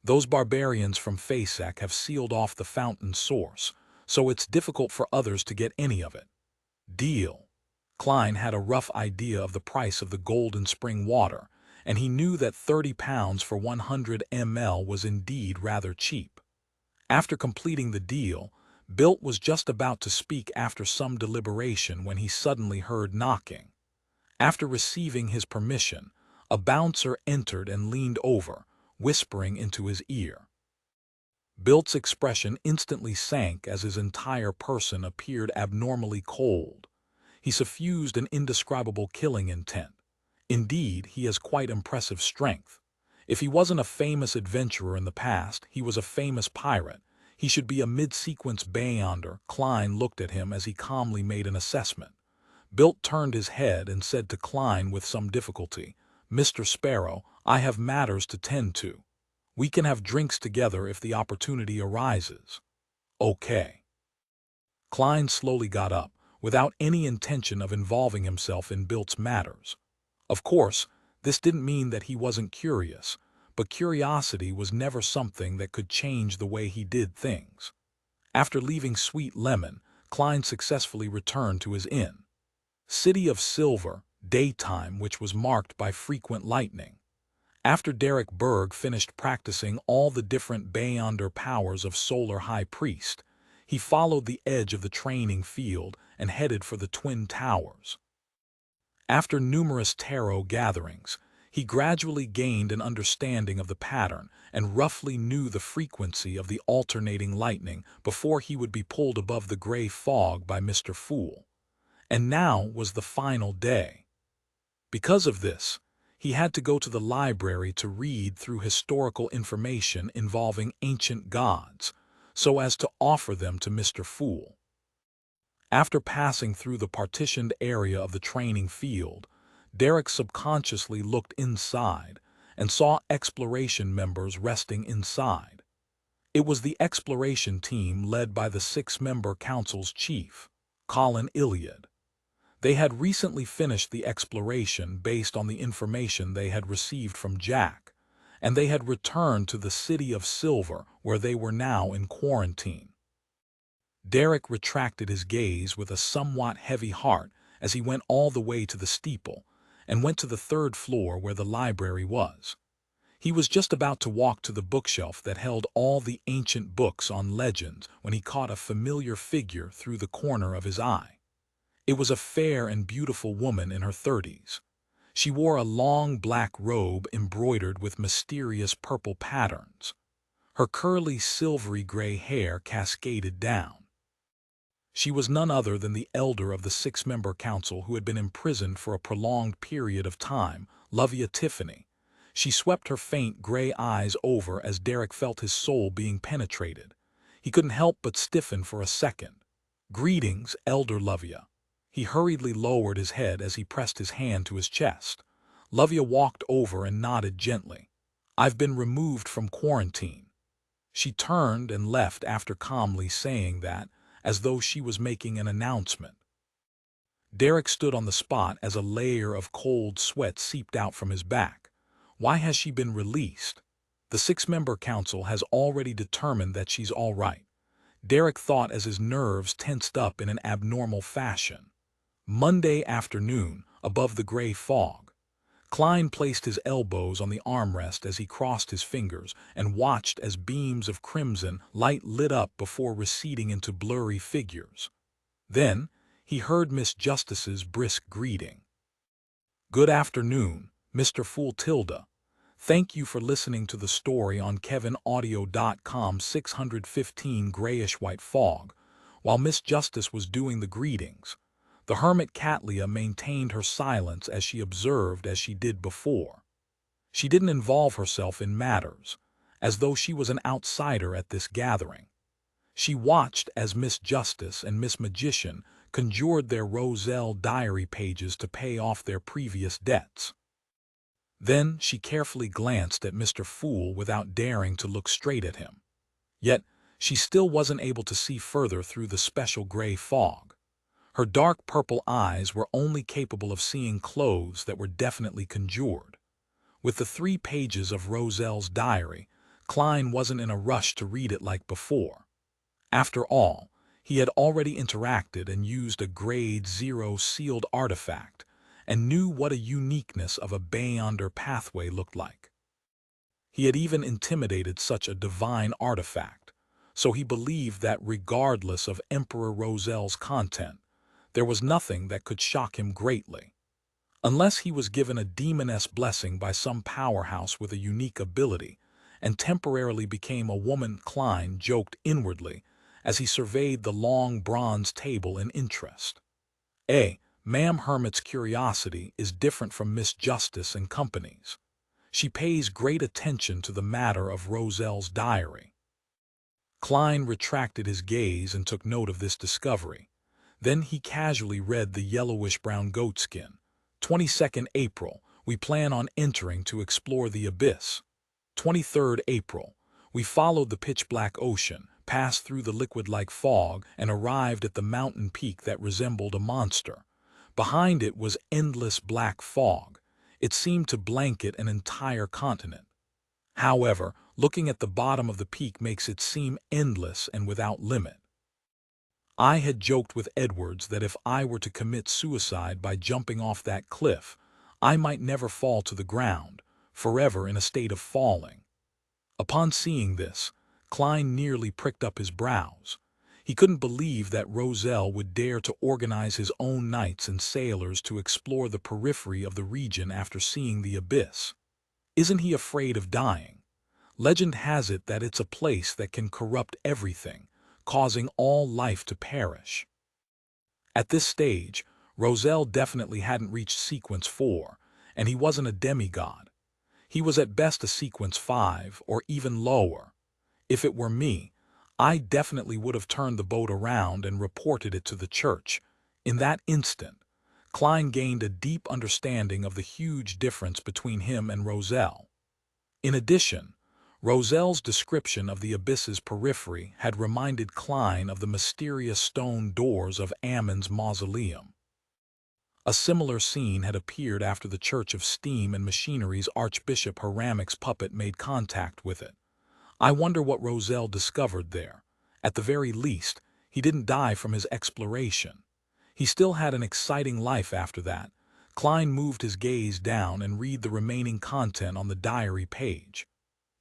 Those barbarians from Fasak have sealed off the fountain's source, so it's difficult for others to get any of it." "Deal." Klein had a rough idea of the price of the golden spring water, and he knew that £30 for 100 ml was indeed rather cheap. After completing the deal, Bilt was just about to speak after some deliberation when he suddenly heard knocking. After receiving his permission, a bouncer entered and leaned over, whispering into his ear. Bilt's expression instantly sank as his entire person appeared abnormally cold. He suffused an indescribable killing intent. Indeed, he has quite impressive strength. If he wasn't a famous adventurer in the past, he was a famous pirate. He should be a mid-sequence Beyonder. Klein looked at him as he calmly made an assessment. Bilt turned his head and said to Klein with some difficulty, "Mr. Sparrow, I have matters to tend to. We can have drinks together if the opportunity arises." "Okay." Klein slowly got up, without any intention of involving himself in Bilt's matters. Of course, this didn't mean that he wasn't curious, but curiosity was never something that could change the way he did things. After leaving Sweet Lemon, Klein successfully returned to his inn. City of Silver, daytime, which was marked by frequent lightning. After Derek Berg finished practicing all the different Beyonder powers of Solar High Priest, he followed the edge of the training field and headed for the Twin Towers. After numerous tarot gatherings, he gradually gained an understanding of the pattern and roughly knew the frequency of the alternating lightning before he would be pulled above the gray fog by Mr. Fool. And now was the final day. Because of this, he had to go to the library to read through historical information involving ancient gods, so as to offer them to Mr. Fool. After passing through the partitioned area of the training field, Derek subconsciously looked inside and saw exploration members resting inside. It was the exploration team led by the 6-member council's chief, Colin Iliad. They had recently finished the exploration based on the information they had received from Jack, and they had returned to the City of Silver where they were now in quarantine. Derek retracted his gaze with a somewhat heavy heart as he went all the way to the steeple and went to the third floor where the library was. He was just about to walk to the bookshelf that held all the ancient books on legends when he caught a familiar figure through the corner of his eye. It was a fair and beautiful woman in her 30s. She wore a long black robe embroidered with mysterious purple patterns. Her curly silvery gray hair cascaded down. She was none other than the elder of the six-member council who had been imprisoned for a prolonged period of time, Lovia Tiffany. She swept her faint gray eyes over as Derek felt his soul being penetrated. He couldn't help but stiffen for a second. "Greetings, Elder Lovia." He hurriedly lowered his head as he pressed his hand to his chest. Lovia walked over and nodded gently. "I've been removed from quarantine." She turned and left after calmly saying that, as though she was making an announcement. Derek stood on the spot as a layer of cold sweat seeped out from his back. Why has she been released? The six-member council has already determined that she's all right. Derek thought as his nerves tensed up in an abnormal fashion. Monday afternoon, above the gray fog. Klein placed his elbows on the armrest as he crossed his fingers and watched as beams of crimson light lit up before receding into blurry figures. Then, he heard Miss Justice's brisk greeting. "Good afternoon, Mr. Fool Tilda. Thank you for listening to the story on KevinAudio.com 615 Grayish-White Fog." While Miss Justice was doing the greetings, the hermit Catlia maintained her silence as she observed as she did before. She didn't involve herself in matters, as though she was an outsider at this gathering. She watched as Miss Justice and Miss Magician conjured their Roselle diary pages to pay off their previous debts. Then she carefully glanced at Mr. Fool without daring to look straight at him. Yet, she still wasn't able to see further through the special gray fog. Her dark purple eyes were only capable of seeing clothes that were definitely conjured. With the 3 pages of Roselle's diary, Klein wasn't in a rush to read it like before. After all, he had already interacted and used a Grade 0 sealed artifact, and knew what a uniqueness of a Seer Pathway looked like. He had even intimidated such a divine artifact, so he believed that regardless of Emperor Roselle's content, there was nothing that could shock him greatly. Unless he was given a demoness blessing by some powerhouse with a unique ability, and temporarily became a woman, Klein joked inwardly as he surveyed the long bronze table in interest. Ma'am Hermit's curiosity is different from Miss Justice and Company's. She pays great attention to the matter of Roselle's diary. Klein retracted his gaze and took note of this discovery. Then he casually read the yellowish-brown goatskin. 22nd April, we plan on entering to explore the abyss. 23rd April, we followed the pitch-black ocean, passed through the liquid-like fog, and arrived at the mountain peak that resembled a monster. Behind it was endless black fog. It seemed to blanket an entire continent. However, looking at the bottom of the peak makes it seem endless and without limit. I had joked with Edwards that if I were to commit suicide by jumping off that cliff, I might never fall to the ground, forever in a state of falling. Upon seeing this, Klein nearly pricked up his brows. He couldn't believe that Roselle would dare to organize his own knights and sailors to explore the periphery of the region after seeing the abyss. Isn't he afraid of dying? Legend has it that it's a place that can corrupt everything, causing all life to perish. At this stage, Roselle definitely hadn't reached Sequence 4, and he wasn't a demigod. He was at best a Sequence 5, or even lower. If it were me, I definitely would have turned the boat around and reported it to the church. In that instant, Klein gained a deep understanding of the huge difference between him and Roselle. In addition, Roselle's description of the abyss's periphery had reminded Klein of the mysterious stone doors of Ammon's mausoleum. A similar scene had appeared after the Church of Steam and Machinery's Archbishop Hiramic's puppet made contact with it. I wonder what Roselle discovered there. At the very least, He didn't die from his exploration. He still had an exciting life after that. Klein moved his gaze down and read the remaining content on the diary page.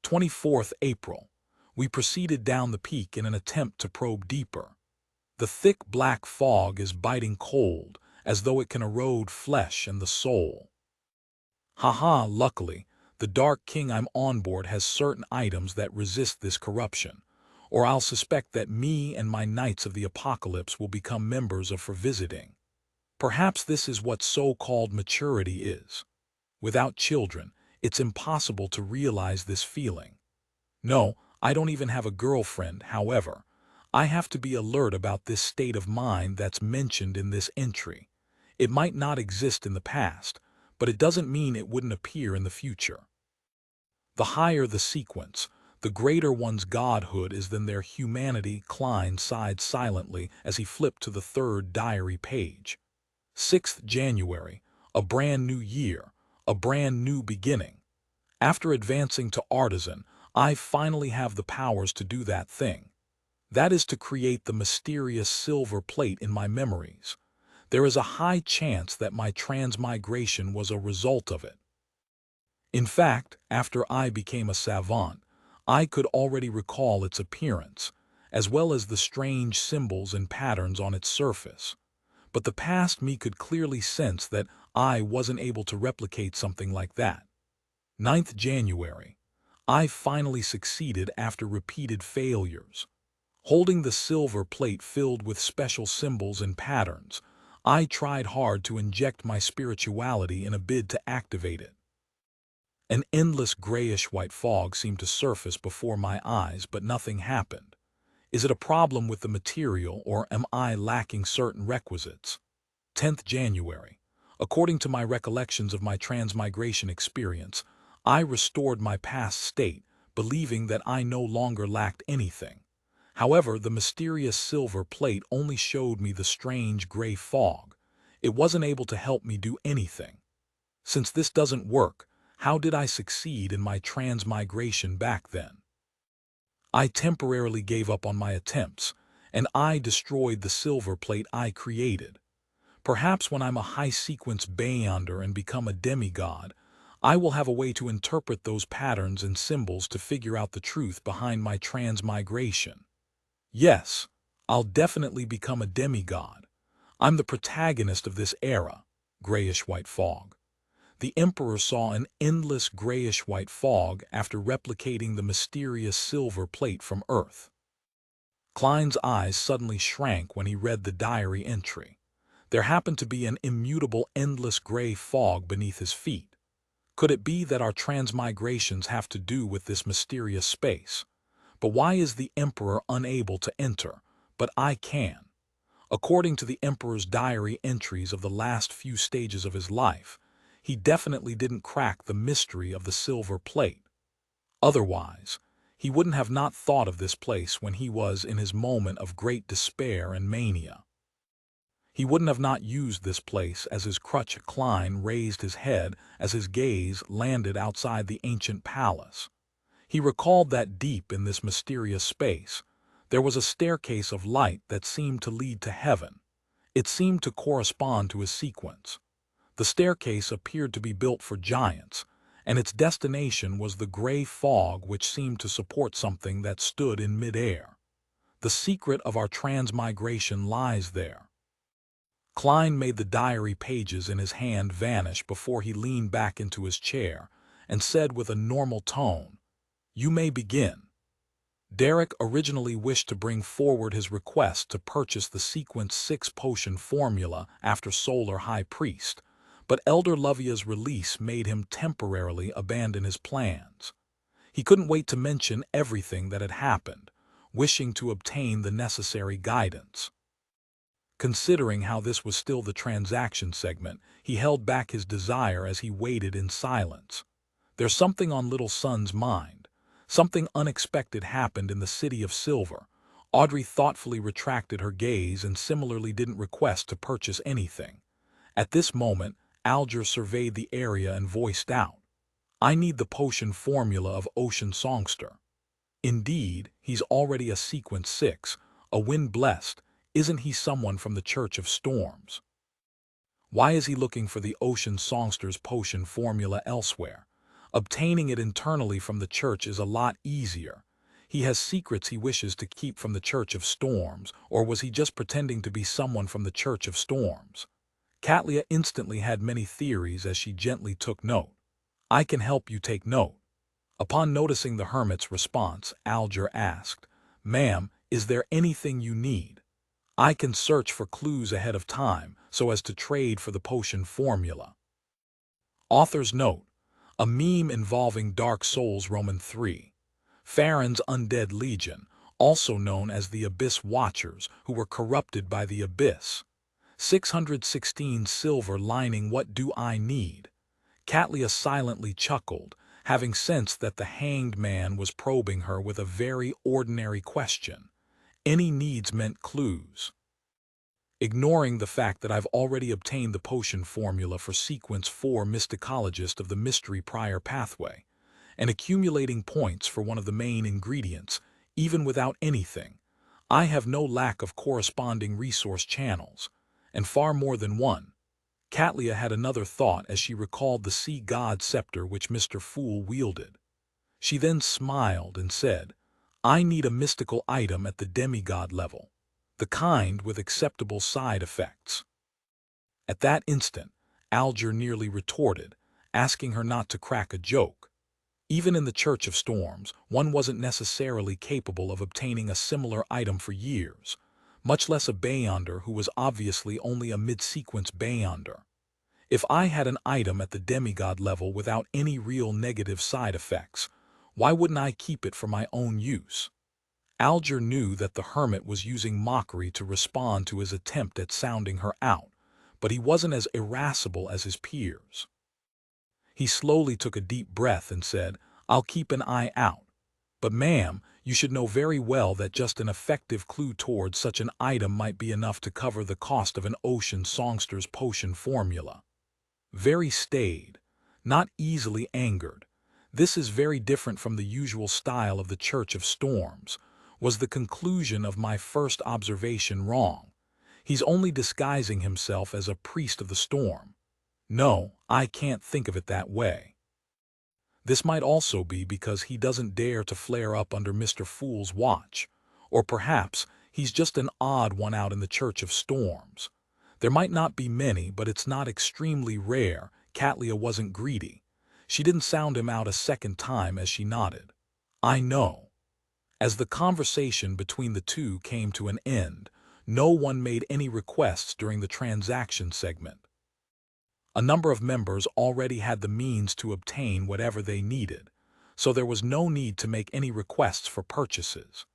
24th April. We proceeded down the peak in an attempt to probe deeper. The thick black fog is biting cold, as though it can erode flesh and the soul. Haha, luckily, the Dark King I'm on board has certain items that resist this corruption, or I'll suspect that me and my Knights of the Apocalypse will become members of for visiting. Perhaps this is what so-called maturity is. Without children, it's impossible to realize this feeling. No, I don't even have a girlfriend, however. I have to be alert about this state of mind that's mentioned in this entry. It might not exist in the past, but it doesn't mean it wouldn't appear in the future. The higher the sequence, the greater one's godhood is than their humanity. Klein sighed silently as he flipped to the third diary page. 6th January, a brand new year, a brand new beginning. After advancing to artisan, I finally have the powers to do that thing. That is to create the mysterious silver plate in my memories. There is a high chance that my transmigration was a result of it. In fact, after I became a savant, I could already recall its appearance, as well as the strange symbols and patterns on its surface. But the past me could clearly sense that I wasn't able to replicate something like that. 9th January. I finally succeeded after repeated failures. Holding the silver plate filled with special symbols and patterns, I tried hard to inject my spirituality in a bid to activate it. An endless grayish-white fog seemed to surface before my eyes, but nothing happened. Is it a problem with the material, or am I lacking certain requisites? 10th January. According to my recollections of my transmigration experience, I restored my past state, believing that I no longer lacked anything. However, the mysterious silver plate only showed me the strange gray fog. It wasn't able to help me do anything. Since this doesn't work, how did I succeed in my transmigration back then? I temporarily gave up on my attempts, and I destroyed the silver plate I created. Perhaps when I'm a high-sequence Beyonder and become a demigod, I will have a way to interpret those patterns and symbols to figure out the truth behind my transmigration. Yes, I'll definitely become a demigod. I'm the protagonist of this era, grayish-white fog. The Emperor saw an endless grayish-white fog after replicating the mysterious silver plate from Earth. Klein's eyes suddenly shrank when he read the diary entry. There happened to be an immutable endless gray fog beneath his feet. Could it be that our transmigrations have to do with this mysterious space? But why is the Emperor unable to enter, but I can? According to the Emperor's diary entries of the last few stages of his life, he definitely didn't crack the mystery of the silver plate. Otherwise, he wouldn't have not thought of this place when he was in his moment of great despair and mania. He wouldn't have not used this place as his crutch. Klein raised his head as his gaze landed outside the ancient palace. He recalled that deep in this mysterious space, there was a staircase of light that seemed to lead to heaven. It seemed to correspond to his sequence. The staircase appeared to be built for giants, and its destination was the gray fog which seemed to support something that stood in midair. The secret of our transmigration lies there. Klein made the diary pages in his hand vanish before he leaned back into his chair and said with a normal tone, "You may begin." Derek originally wished to bring forward his request to purchase the Sequence 6 potion formula after Solar High Priest, but Elder Luvia's release made him temporarily abandon his plans. He couldn't wait to mention everything that had happened, wishing to obtain the necessary guidance. Considering how this was still the transaction segment, he held back his desire as he waited in silence. There's something on Little Son's mind. Something unexpected happened in the City of Silver. Audrey thoughtfully retracted her gaze and similarly didn't request to purchase anything. At this moment, Alger surveyed the area and voiced out, "I need the potion formula of Ocean Songster." Indeed, he's already a Sequence 6, A wind blessed, isn't he someone from the Church of Storms? Why is he looking for the ocean songster's potion formula elsewhere? Obtaining it internally from the church is a lot easier. He has secrets he wishes to keep from the Church of Storms, or was he just pretending to be someone from the Church of Storms? Katlia instantly had many theories as she gently took note. I can help you take note. Upon noticing the hermit's response, Alger asked, Ma'am, is there anything you need? I can search for clues ahead of time so as to trade for the potion formula. Author's note, a meme involving Dark Souls Roman 3. Farron's undead legion, also known as the Abyss Watchers, who were corrupted by the Abyss. 616 silver lining. What do I need? Katlia silently chuckled, having sensed that the hanged man was probing her with a very ordinary question. Any needs meant clues. Ignoring the fact that I've already obtained the potion formula for Sequence 4 Mysticologist of the Mystery Prior Pathway, and accumulating points for one of the main ingredients, even without anything, I have no lack of corresponding resource channels, and far more than one. Katlia had another thought as she recalled the sea god scepter which Mr. Fool wielded. She then smiled and said, I need a mystical item at the demigod level, the kind with acceptable side effects. At that instant, Alger nearly retorted, asking her not to crack a joke. Even in the Church of Storms, one wasn't necessarily capable of obtaining a similar item for years, much less a Beyonder who was obviously only a mid-sequence Beyonder. If I had an item at the demigod level without any real negative side effects, why wouldn't I keep it for my own use? Alger knew that the hermit was using mockery to respond to his attempt at sounding her out, but he wasn't as irascible as his peers. He slowly took a deep breath and said, I'll keep an eye out. But ma'am, you should know very well that just an effective clue towards such an item might be enough to cover the cost of an ocean songster's potion formula. Very staid, not easily angered. This is very different from the usual style of the Church of Storms. Was the conclusion of my first observation wrong? He's only disguising himself as a priest of the storm. No, I can't think of it that way. This might also be because he doesn't dare to flare up under Mr. Fool's watch, or perhaps he's just an odd one out in the Church of Storms. There might not be many, but it's not extremely rare. Katlia wasn't greedy. She didn't sound him out a second time as she nodded. I know. As the conversation between the two came to an end, no one made any requests during the transaction segment. A number of members already had the means to obtain whatever they needed, so there was no need to make any requests for purchases.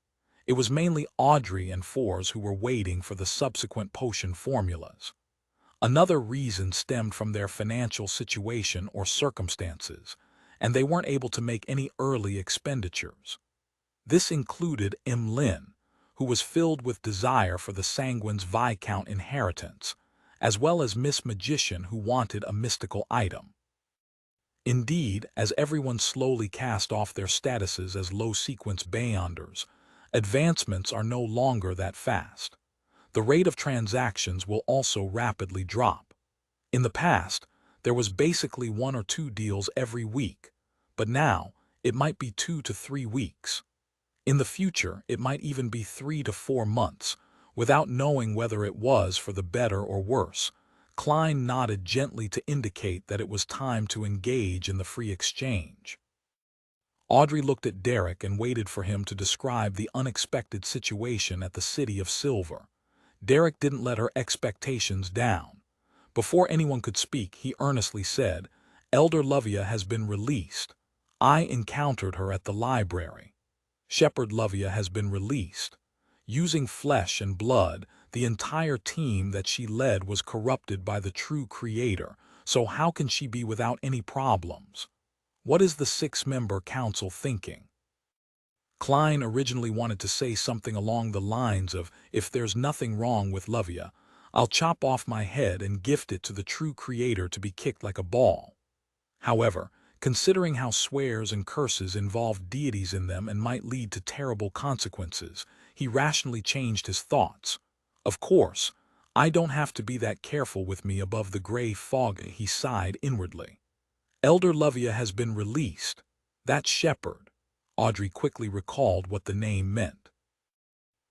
It was mainly Audrey and Fours who were waiting for the subsequent potion formulas. Another reason stemmed from their financial situation or circumstances, and they weren't able to make any early expenditures. This included Lin, who was filled with desire for the Sanguine's Viscount inheritance, as well as Miss Magician, who wanted a mystical item. Indeed, as everyone slowly cast off their statuses as low-sequence Beyonders, advancements are no longer that fast. The rate of transactions will also rapidly drop. In the past, there was basically 1 or 2 deals every week, but now it might be 2 to 3 weeks. In the future, it might even be 3 to 4 months, without knowing whether it was for the better or worse. Klein nodded gently to indicate that it was time to engage in the free exchange. Audrey looked at Derek and waited for him to describe the unexpected situation at the City of Silver. Derek didn't let her expectations down. Before anyone could speak, he earnestly said, Elder Lovia has been released. I encountered her at the library. Shepherd Lovia has been released. Using flesh and blood, the entire team that she led was corrupted by the true creator, so how can she be without any problems? What is the 6-member council thinking? Klein originally wanted to say something along the lines of, if there's nothing wrong with Lovia, I'll chop off my head and gift it to the true creator to be kicked like a ball. However, Considering how swears and curses involved deities in them and might lead to terrible consequences, he rationally changed his thoughts. Of course, I don't have to be that careful with me above the gray fog, he sighed inwardly. Elder Lovia has been released. That shepherd. Audrey quickly recalled what the name meant.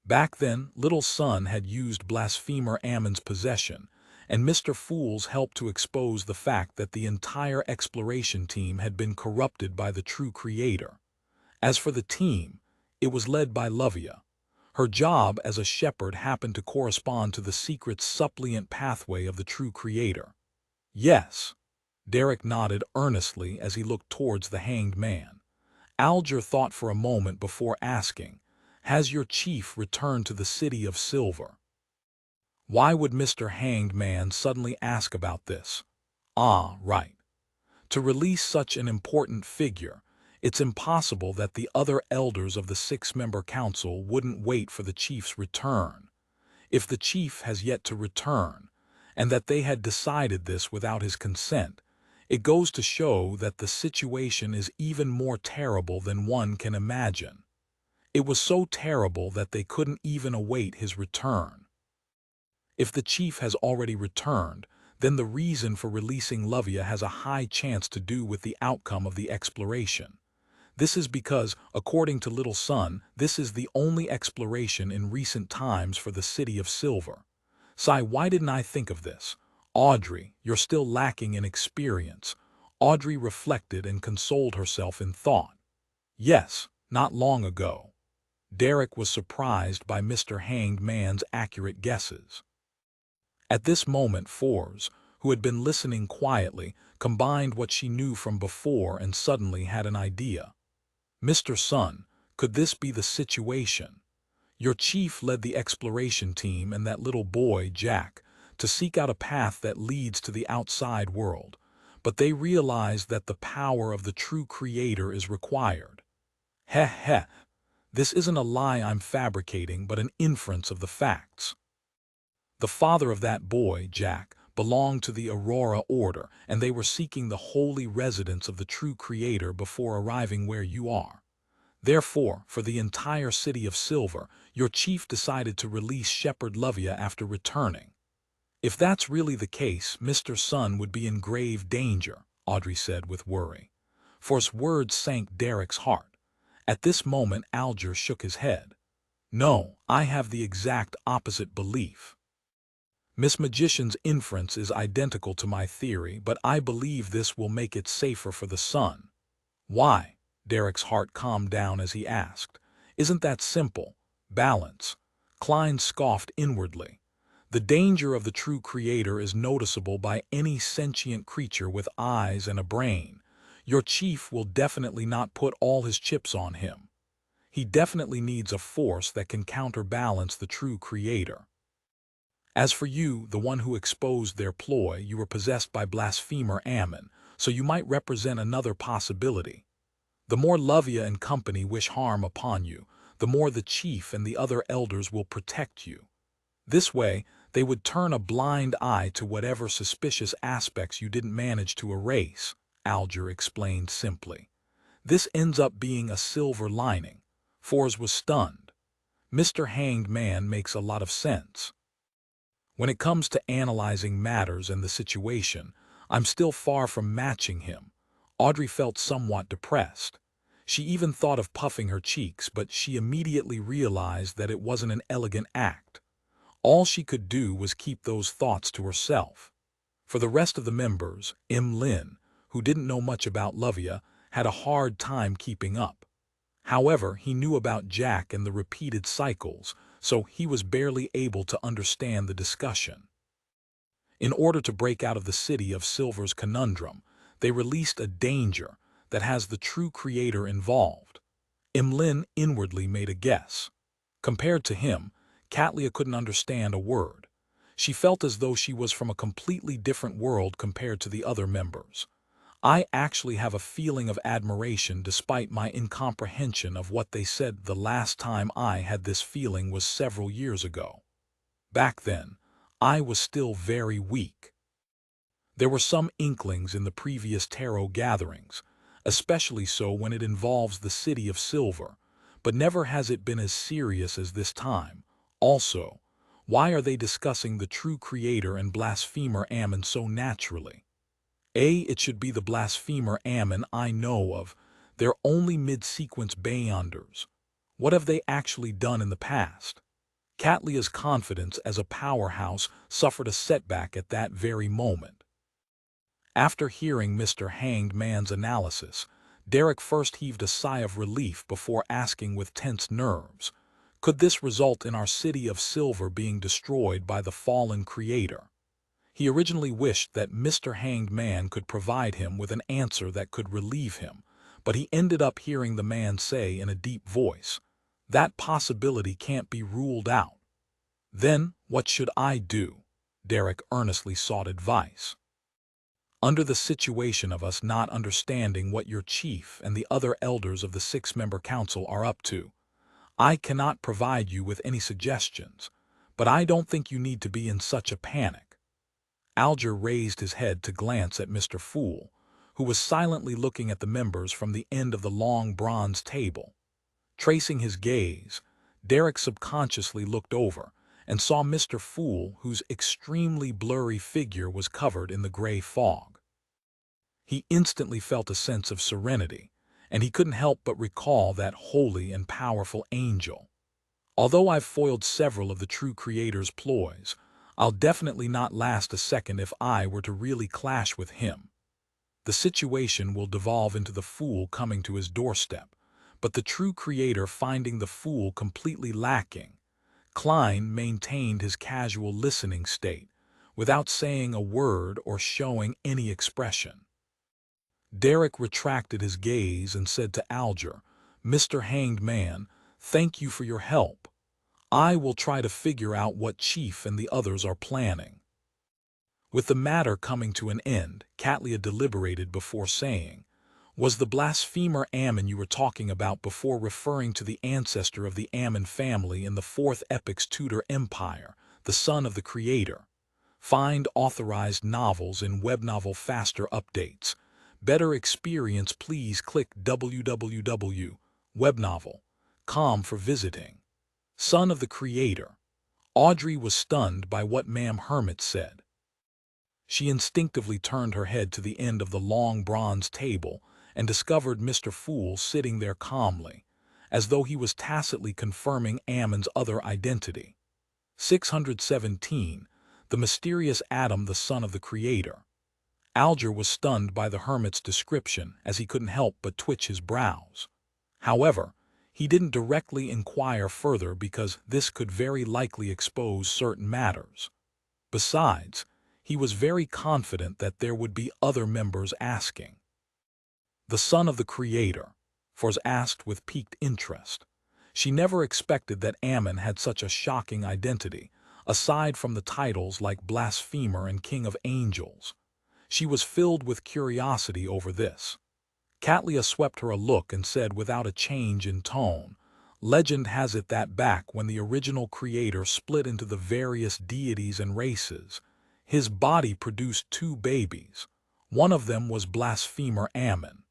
Back then, Little Son had used blasphemer Ammon's possession, and Mr. Fools helped to expose the fact that the entire exploration team had been corrupted by the true creator. As for the team, it was led by Lovia. Her job as a shepherd happened to correspond to the secret suppliant pathway of the true creator. Yes, Derek nodded earnestly as he looked towards the hanged man. Alger thought for a moment before asking, "Has your chief returned to the City of Silver?" Why would Mr. Hanged Man suddenly ask about this? Ah, right. To release such an important figure, it's impossible that the other elders of the six-member council wouldn't wait for the chief's return. If the chief has yet to return, and that they had decided this without his consent, it goes to show that the situation is even more terrible than one can imagine. It was so terrible that they couldn't even await his return. If the chief has already returned, then the reason for releasing Lovia has a high chance to do with the outcome of the exploration. This is because, according to Little Son, this is the only exploration in recent times for the City of Silver. Sigh, why didn't I think of this? Audrey, you're still lacking in experience. Audrey reflected and consoled herself in thought. Yes, not long ago. Derek was surprised by Mr. Hanged Man's accurate guesses. At this moment Fours, who had been listening quietly, combined what she knew from before and suddenly had an idea. "Mr. Sun, could this be the situation? Your chief led the exploration team and that little boy, Jack, to seek out a path that leads to the outside world, but they realized that the power of the true creator is required." Heh heh, this isn't a lie I'm fabricating but an inference of the facts. The father of that boy, Jack, belonged to the Aurora Order, and they were seeking the holy residence of the true creator before arriving where you are. Therefore, for the entire City of Silver, your chief decided to release Shepherd Lovia after returning. If that's really the case, Mr. Sun would be in grave danger, Audrey said with worry. For's words sank Derek's heart. At this moment Alger shook his head. No, I have the exact opposite belief. Miss Magician's inference is identical to my theory, but I believe this will make it safer for the Sun. Why? Derek's heart calmed down as he asked. Isn't that simple? Balance. Klein scoffed inwardly. The danger of the true creator is noticeable by any sentient creature with eyes and a brain. Your chief will definitely not put all his chips on him. He definitely needs a force that can counterbalance the true creator. As for you, the one who exposed their ploy, you were possessed by blasphemer Ammon, so you might represent another possibility. The more Lovia and company wish harm upon you, the more the chief and the other elders will protect you. This way, they would turn a blind eye to whatever suspicious aspects you didn't manage to erase, Alger explained simply. This ends up being a silver lining. Fours was stunned. Mr. Hanged Man makes a lot of sense. When it comes to analyzing matters and the situation, I'm still far from matching him. Audrey felt somewhat depressed. She even thought of puffing her cheeks, but she immediately realized that it wasn't an elegant act. All she could do was keep those thoughts to herself. For the rest of the members, Lin, who didn't know much about Lovia, had a hard time keeping up. However, he knew about Jack and the repeated cycles, so he was barely able to understand the discussion. In order to break out of the City of Silver's conundrum, they released a danger that has the true creator involved. Lin inwardly made a guess. Compared to him, Katlia couldn't understand a word. She felt as though she was from a completely different world compared to the other members. I actually have a feeling of admiration despite my incomprehension of what they said. The last time I had this feeling was several years ago. Back then, I was still very weak. There were some inklings in the previous tarot gatherings, especially so when it involves the City of Silver, but never has it been as serious as this time. Also, why are they discussing the true creator and blasphemer Ammon so naturally? It should be the blasphemer Ammon I know of. They're only mid-sequence Beyonders. What have they actually done in the past? Catlia's confidence as a powerhouse suffered a setback at that very moment. After hearing Mr. Hanged Man's analysis, Derek first heaved a sigh of relief before asking with tense nerves, could this result in our City of Silver being destroyed by the fallen creator? He originally wished that Mr. Hanged Man could provide him with an answer that could relieve him, but he ended up hearing the man say in a deep voice, that possibility can't be ruled out. Then, what should I do? Derek earnestly sought advice. Under the situation of us not understanding what your chief and the other elders of the six-member council are up to, I cannot provide you with any suggestions, but I don't think you need to be in such a panic. Alger raised his head to glance at Mr. Fool, who was silently looking at the members from the end of the long bronze table. Tracing his gaze, Derek subconsciously looked over and saw Mr. Fool, whose extremely blurry figure was covered in the gray fog. He instantly felt a sense of serenity, and he couldn't help but recall that holy and powerful angel. Although I've foiled several of the true creator's ploys, I'll definitely not last a second if I were to really clash with him. The situation will devolve into the fool coming to his doorstep, but the true creator finding the fool completely lacking. Klein maintained his casual listening state, without saying a word or showing any expression. Derek retracted his gaze and said to Alger, Mr. Hanged Man, thank you for your help. I will try to figure out what Chief and the others are planning. With the matter coming to an end, Catlia deliberated before saying, was the blasphemer Ammon you were talking about before referring to the ancestor of the Ammon family in the Fourth Epic's Tudor Empire, the son of the creator? Find authorized novels in Webnovel Faster Updates. Better experience, please click www.webnovel.com for visiting. Son of the creator. Audrey was stunned by what Ma'am Hermit said. She instinctively turned her head to the end of the long bronze table and discovered Mr. Fool sitting there calmly, as though he was tacitly confirming Ammon's other identity. 617. The mysterious Adam, the son of the creator. Alger was stunned by the hermit's description, as he couldn't help but twitch his brows. However, he didn't directly inquire further because this could very likely expose certain matters. Besides, he was very confident that there would be other members asking. The son of the creator, Fors asked with piqued interest. She never expected that Ammon had such a shocking identity, aside from the titles like blasphemer and king of angels. She was filled with curiosity over this. Catlia swept her a look and said without a change in tone, legend has it that back when the original creator split into the various deities and races, his body produced two babies. One of them was blasphemer Ammon.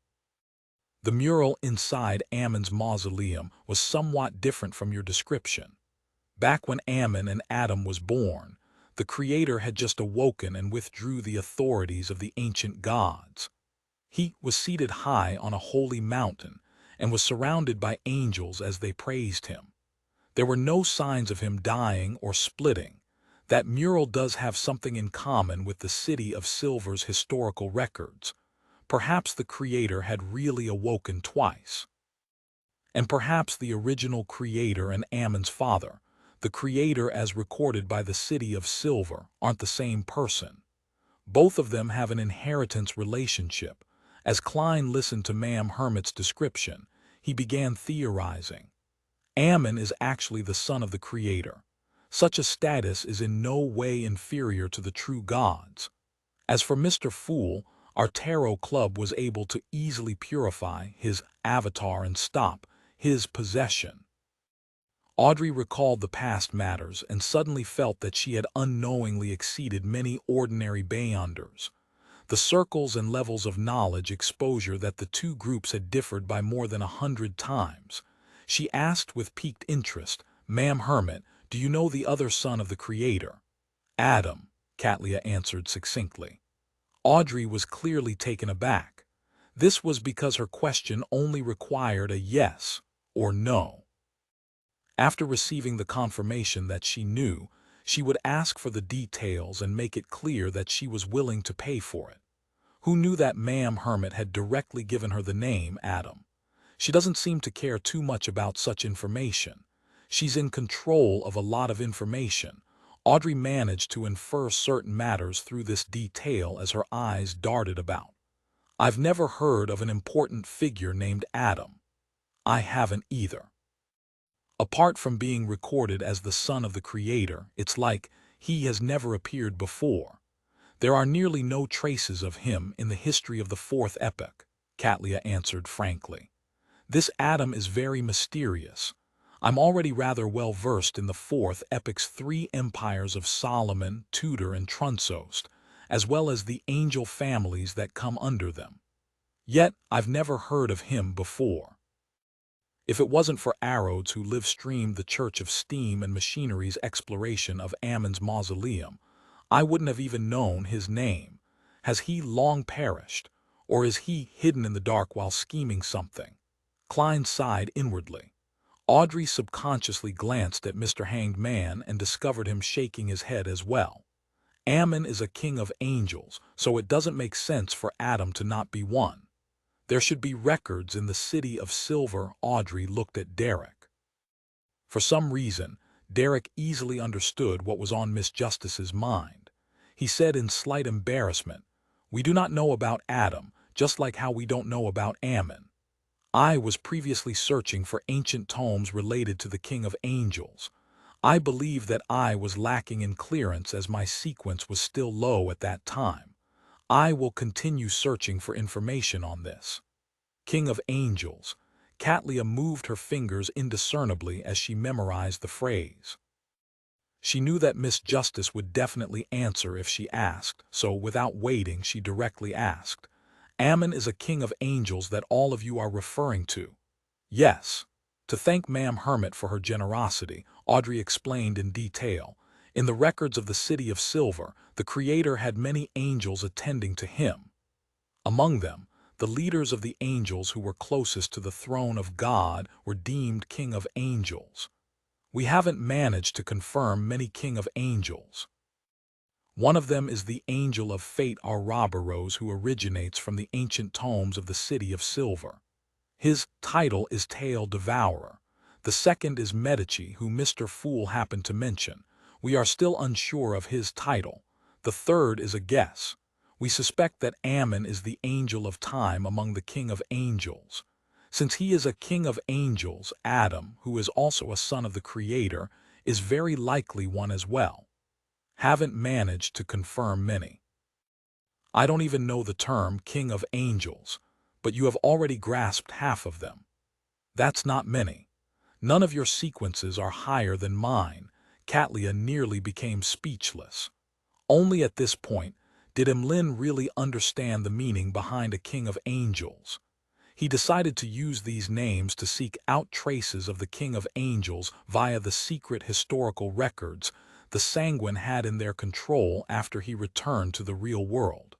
The mural inside Ammon's mausoleum was somewhat different from your description. Back when Ammon and Adam was born, the creator had just awoken and withdrew the authorities of the ancient gods. He was seated high on a holy mountain and was surrounded by angels as they praised him. There were no signs of him dying or splitting. That mural does have something in common with the City of Silver's historical records. Perhaps the creator had really awoken twice. And perhaps the original creator and Ammon's father, the creator as recorded by the City of Silver, aren't the same person. Both of them have an inheritance relationship. As Klein listened to Ma'am Hermit's description, he began theorizing. Ammon is actually the son of the creator. Such a status is in no way inferior to the true gods. As for Mr. Fool, our tarot club was able to easily purify his avatar and stop his possession. Audrey recalled the past matters and suddenly felt that she had unknowingly exceeded many ordinary Beyonders. The circles and levels of knowledge exposure that the two groups had differed by more than 100 times. She asked with piqued interest, "Ma'am Hermit, do you know the other son of the Creator?" "Adam," Catlia answered succinctly. Audrey was clearly taken aback. This was because her question only required a yes or no. After receiving the confirmation that she knew, she would ask for the details and make it clear that she was willing to pay for it. Who knew that Ma'am Hermit had directly given her the name Adam? She doesn't seem to care too much about such information. She's in control of a lot of information. Audrey managed to infer certain matters through this detail as her eyes darted about. "I've never heard of an important figure named Adam." "I haven't either. Apart from being recorded as the son of the Creator, it's like he has never appeared before. There are nearly no traces of him in the history of the fourth epoch," Catlia answered frankly. "This Adam is very mysterious. I'm already rather well versed in the fourth epoch's three empires of Solomon, Tudor, and Trunsost, as well as the angel families that come under them. Yet I've never heard of him before. If it wasn't for Arrows who live-streamed the Church of Steam and Machinery's exploration of Ammon's mausoleum, I wouldn't have even known his name. Has he long perished, or is he hidden in the dark while scheming something?" Klein sighed inwardly. Audrey subconsciously glanced at Mr. Hanged Man and discovered him shaking his head as well. Ammon is a king of angels, so it doesn't make sense for Adam to not be one. There should be records in the City of Silver. Audrey looked at Derek. For some reason, Derek easily understood what was on Miss Justice's mind. He said in slight embarrassment, "We do not know about Adam, just like how we don't know about Ammon. I was previously searching for ancient tomes related to the King of Angels. I believe that I was lacking in clearance as my sequence was still low at that time. I will continue searching for information on this." King of Angels. Catlia moved her fingers indiscernibly as she memorized the phrase. She knew that Miss Justice would definitely answer if she asked, so without waiting she directly asked, "Ammon is a king of angels that all of you are referring to?" "Yes." To thank Ma'am Hermit for her generosity, Audrey explained in detail. In the records of the City of Silver, the Creator had many angels attending to him. Among them, the leaders of the angels who were closest to the throne of God were deemed King of Angels. We haven't managed to confirm many King of Angels. One of them is the Angel of Fate Ouroboros, who originates from the ancient tomes of the City of Silver. His title is Tail Devourer. The second is Medici, who Mr. Fool happened to mention. We are still unsure of his title. The third is a guess. We suspect that Ammon is the Angel of Time among the King of Angels. Since he is a King of Angels, Adam, who is also a son of the Creator, is very likely one as well. Haven't managed to confirm many. I don't even know the term King of Angels, but you have already grasped half of them. That's not many. None of your sequences are higher than mine. Catlia nearly became speechless. Only at this point did Emlyn really understand the meaning behind a King of Angels. He decided to use these names to seek out traces of the King of Angels via the secret historical records the Sanguine had in their control after he returned to the real world.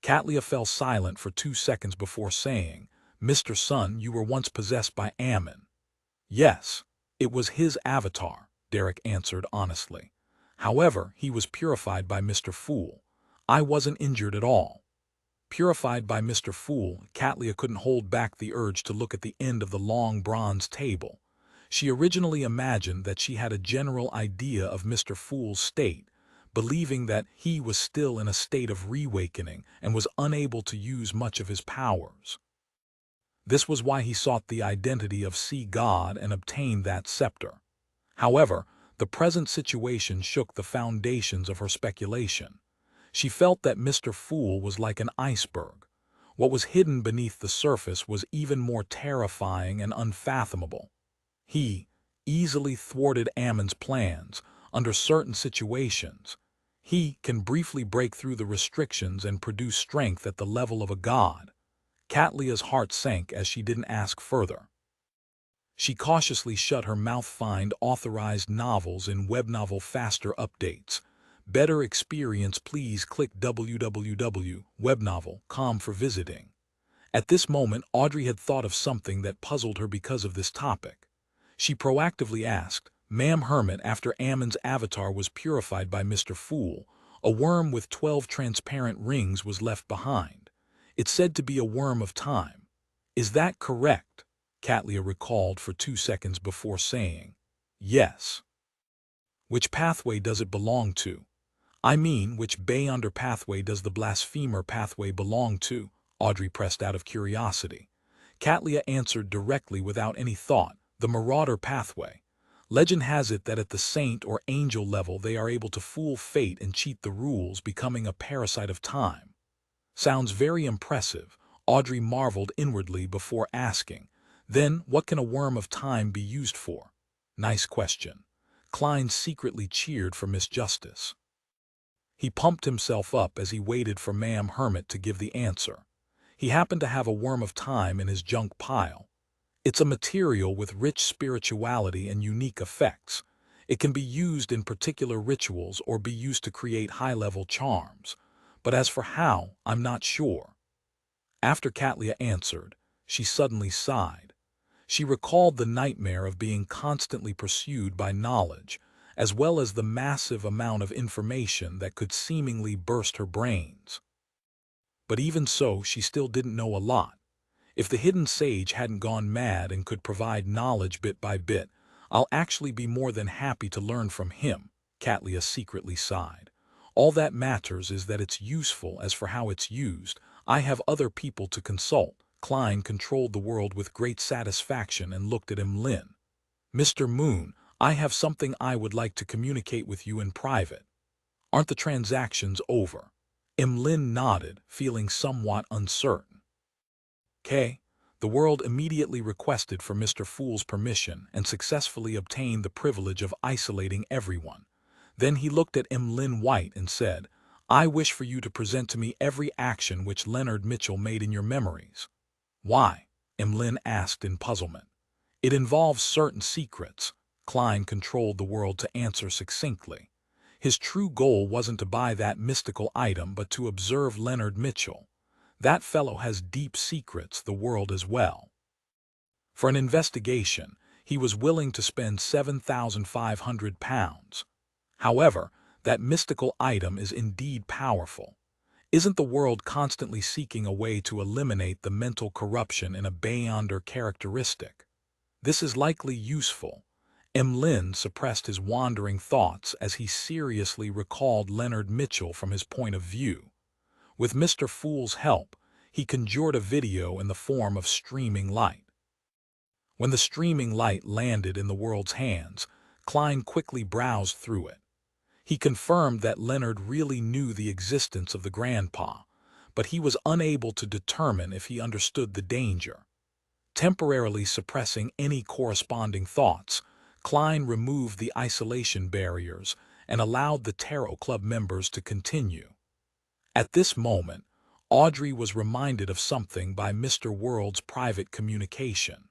Catlia fell silent for 2 seconds before saying, "Mr. Sun, you were once possessed by Ammon." "Yes, it was his avatar," Derek answered honestly. "However, he was purified by Mr. Fool. I wasn't injured at all." Purified by Mr. Fool, Catlia couldn't hold back the urge to look at the end of the long bronze table. She originally imagined that she had a general idea of Mr. Fool's state, believing that he was still in a state of reawakening and was unable to use much of his powers. This was why he sought the identity of Sea God and obtained that scepter. However, the present situation shook the foundations of her speculation. She felt that Mr. Fool was like an iceberg. What was hidden beneath the surface was even more terrifying and unfathomable. He easily thwarted Ammon's plans under certain situations. He can briefly break through the restrictions and produce strength at the level of a god. Catlia's heart sank as she didn't ask further. She cautiously shut her mouth. Find authorized novels in webnovel faster updates. Better experience. Please click www.webnovel.com for visiting. At this moment, Audrey had thought of something that puzzled her because of this topic. She proactively asked, "Ma'am Hermit, after Ammon's avatar was purified by Mr. Fool, a worm with 12 transparent rings was left behind. It's said to be a worm of time. Is that correct?" Catlia recalled for 2 seconds before saying, "Yes." "Which pathway does it belong to? I mean, which Beyonder pathway does the blasphemer pathway belong to?" Audrey pressed out of curiosity. Catlia answered directly without any thought, "The marauder pathway. Legend has it that at the saint or angel level they are able to fool fate and cheat the rules, becoming a parasite of time." Sounds very impressive, Audrey marveled inwardly before asking, "Then what can a worm of time be used for?" Nice question. Klein secretly cheered for Miss Justice. He pumped himself up as he waited for Ma'am Hermit to give the answer. He happened to have a worm of time in his junk pile. It's a material with rich spirituality and unique effects. It can be used in particular rituals or be used to create high-level charms. But as for how, I'm not sure. After Catlia answered, she suddenly sighed. She recalled the nightmare of being constantly pursued by knowledge, as well as the massive amount of information that could seemingly burst her brains. But even so, she still didn't know a lot. If the hidden sage hadn't gone mad and could provide knowledge bit by bit, I'll actually be more than happy to learn from him, Catlia secretly sighed. All that matters is that it's useful. As for how it's used, I have other people to consult. Klein controlled the world with great satisfaction and looked at Emlyn. "Mr. Moon, I have something I would like to communicate with you in private. Aren't the transactions over?" Emlyn nodded, feeling somewhat uncertain. "K." The world immediately requested for Mr. Fool's permission and successfully obtained the privilege of isolating everyone. Then he looked at Emlyn White and said, "I wish for you to present to me every action which Leonard Mitchell made in your memories." "Why?" Emlyn asked in puzzlement. "It involves certain secrets." Klein controlled the world to answer succinctly. His true goal wasn't to buy that mystical item but to observe Leonard Mitchell. That fellow has deep secrets, the world as well. For an investigation, he was willing to spend £7,500. However, that mystical item is indeed powerful. Isn't the world constantly seeking a way to eliminate the mental corruption in a Beyonder characteristic? This is likely useful. Emlyn suppressed his wandering thoughts as he seriously recalled Leonard Mitchell from his point of view. With Mr. Fool's help, he conjured a video in the form of streaming light. When the streaming light landed in the world's hands, Klein quickly browsed through it. He confirmed that Leonard really knew the existence of the grandpa, but he was unable to determine if he understood the danger. Temporarily suppressing any corresponding thoughts, Klein removed the isolation barriers and allowed the Tarot Club members to continue. At this moment, Audrey was reminded of something by Mr. World's private communication.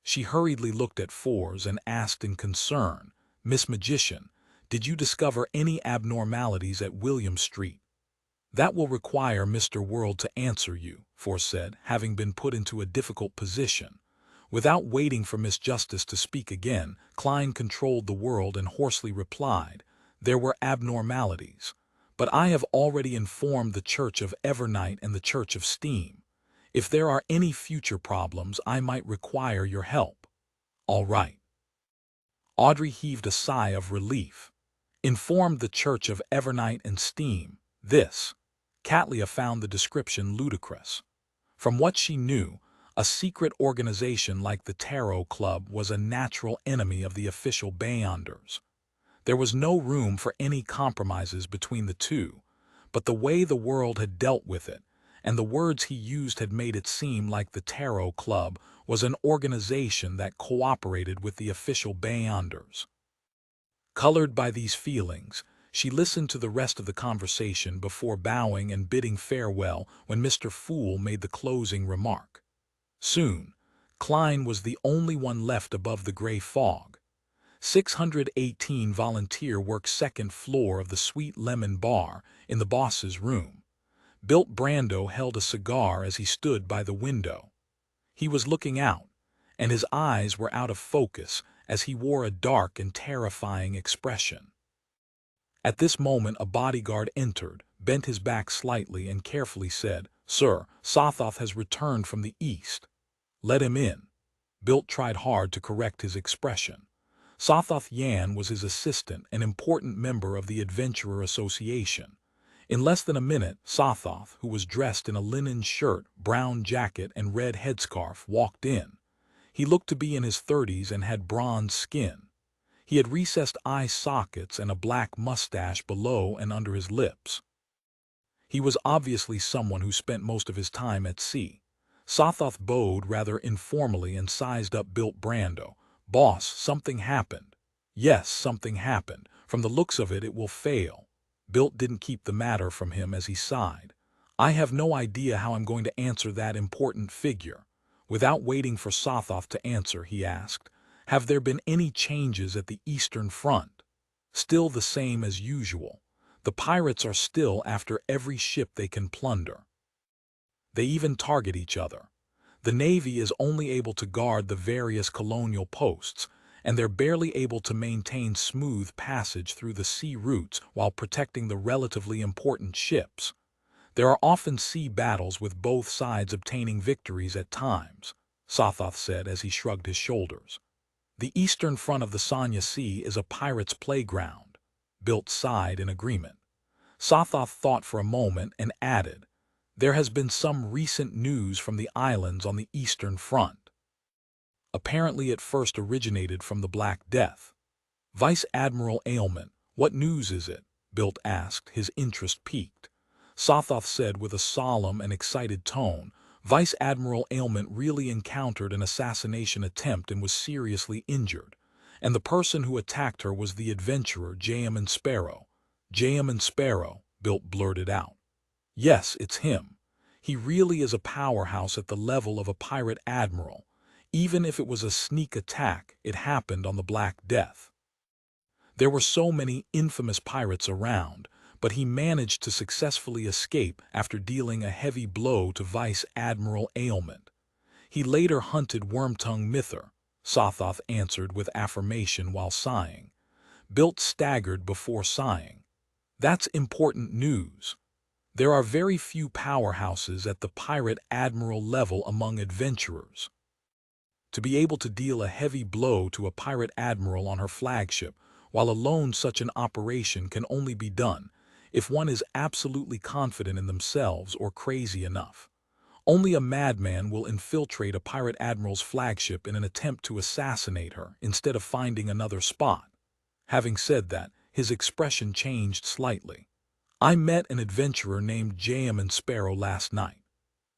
She hurriedly looked at Fours and asked in concern, "Miss Magician, did you discover any abnormalities at William Street?" "That will require Mr. World to answer you," Fours said, having been put into a difficult position. Without waiting for Miss Justice to speak again, Klein controlled the world and hoarsely replied, "There were abnormalities. But I have already informed the Church of Evernight and the Church of Steam. If there are any future problems, I might require your help." "All right." Audrey heaved a sigh of relief. Informed the Church of Evernight and Steam. This. Catlia found the description ludicrous. From what she knew, a secret organization like the Tarot Club was a natural enemy of the official Beyonders. There was no room for any compromises between the two, but the way the world had dealt with it, and the words he used had made it seem like the Tarot Club was an organization that cooperated with the official Beyonders. Colored by these feelings, She listened to the rest of the conversation before bowing and bidding farewell when Mr. Fool made the closing remark. Soon, Klein was the only one left above the gray fog. 618 volunteer worked second floor of the Sweet Lemon Bar in the boss's room. Bilt Brando held a cigar as he stood by the window. He was looking out, and his eyes were out of focus as he wore a dark and terrifying expression. At this moment a bodyguard entered, bent his back slightly and carefully said, "Sir, Sothoth has returned from the east." "Let him in." Bilt tried hard to correct his expression. Sothoth Yan was his assistant, an important member of the Adventurer Association. In less than a minute, Sothoth, who was dressed in a linen shirt, brown jacket, and red headscarf, walked in. He looked to be in his 30s and had bronze skin. He had recessed eye sockets and a black mustache below and under his lips. He was obviously someone who spent most of his time at sea. Sothoth bowed rather informally and sized up Bilt Brando. "Boss, something happened." "Yes, something happened. From the looks of it, it will fail." Bilt didn't keep the matter from him as he sighed. "I have no idea how I'm going to answer that important figure." Without waiting for Sothoth to answer, he asked, "Have there been any changes at the Eastern Front?" "Still the same as usual. The pirates are still after every ship they can plunder. They even target each other. The Navy is only able to guard the various colonial posts, and they're barely able to maintain smooth passage through the sea routes while protecting the relatively important ships. There are often sea battles with both sides obtaining victories at times," Sothoth said as he shrugged his shoulders. "The eastern front of the Sanya Sea is a pirate's playground." Bilt sighed in agreement. Sothoth thought for a moment and added, "There has been some recent news from the islands on the eastern front. Apparently it first originated from the Black Death." "Vice Admiral Ailment, what news is it?" Bilt asked, his interest piqued. Sothoth said with a solemn and excited tone, "Vice Admiral Ailment really encountered an assassination attempt and was seriously injured, and the person who attacked her was the adventurer J.M. Sparrow." "J.M. Sparrow," Bilt blurted out. "Yes, it's him. He really is a powerhouse at the level of a pirate admiral. Even if it was a sneak attack, it happened on the Black Death. There were so many infamous pirates around, but he managed to successfully escape after dealing a heavy blow to Vice Admiral Ailment. He later hunted Wormtongue Mither," Sothoth answered with affirmation while sighing. Bilt staggered before sighing. "That's important news. There are very few powerhouses at the pirate admiral level among adventurers. To be able to deal a heavy blow to a pirate admiral on her flagship, while alone, such an operation can only be done if one is absolutely confident in themselves or crazy enough. Only a madman will infiltrate a pirate admiral's flagship in an attempt to assassinate her instead of finding another spot." Having said that, his expression changed slightly. "I met an adventurer named J.M. Sparrow last night."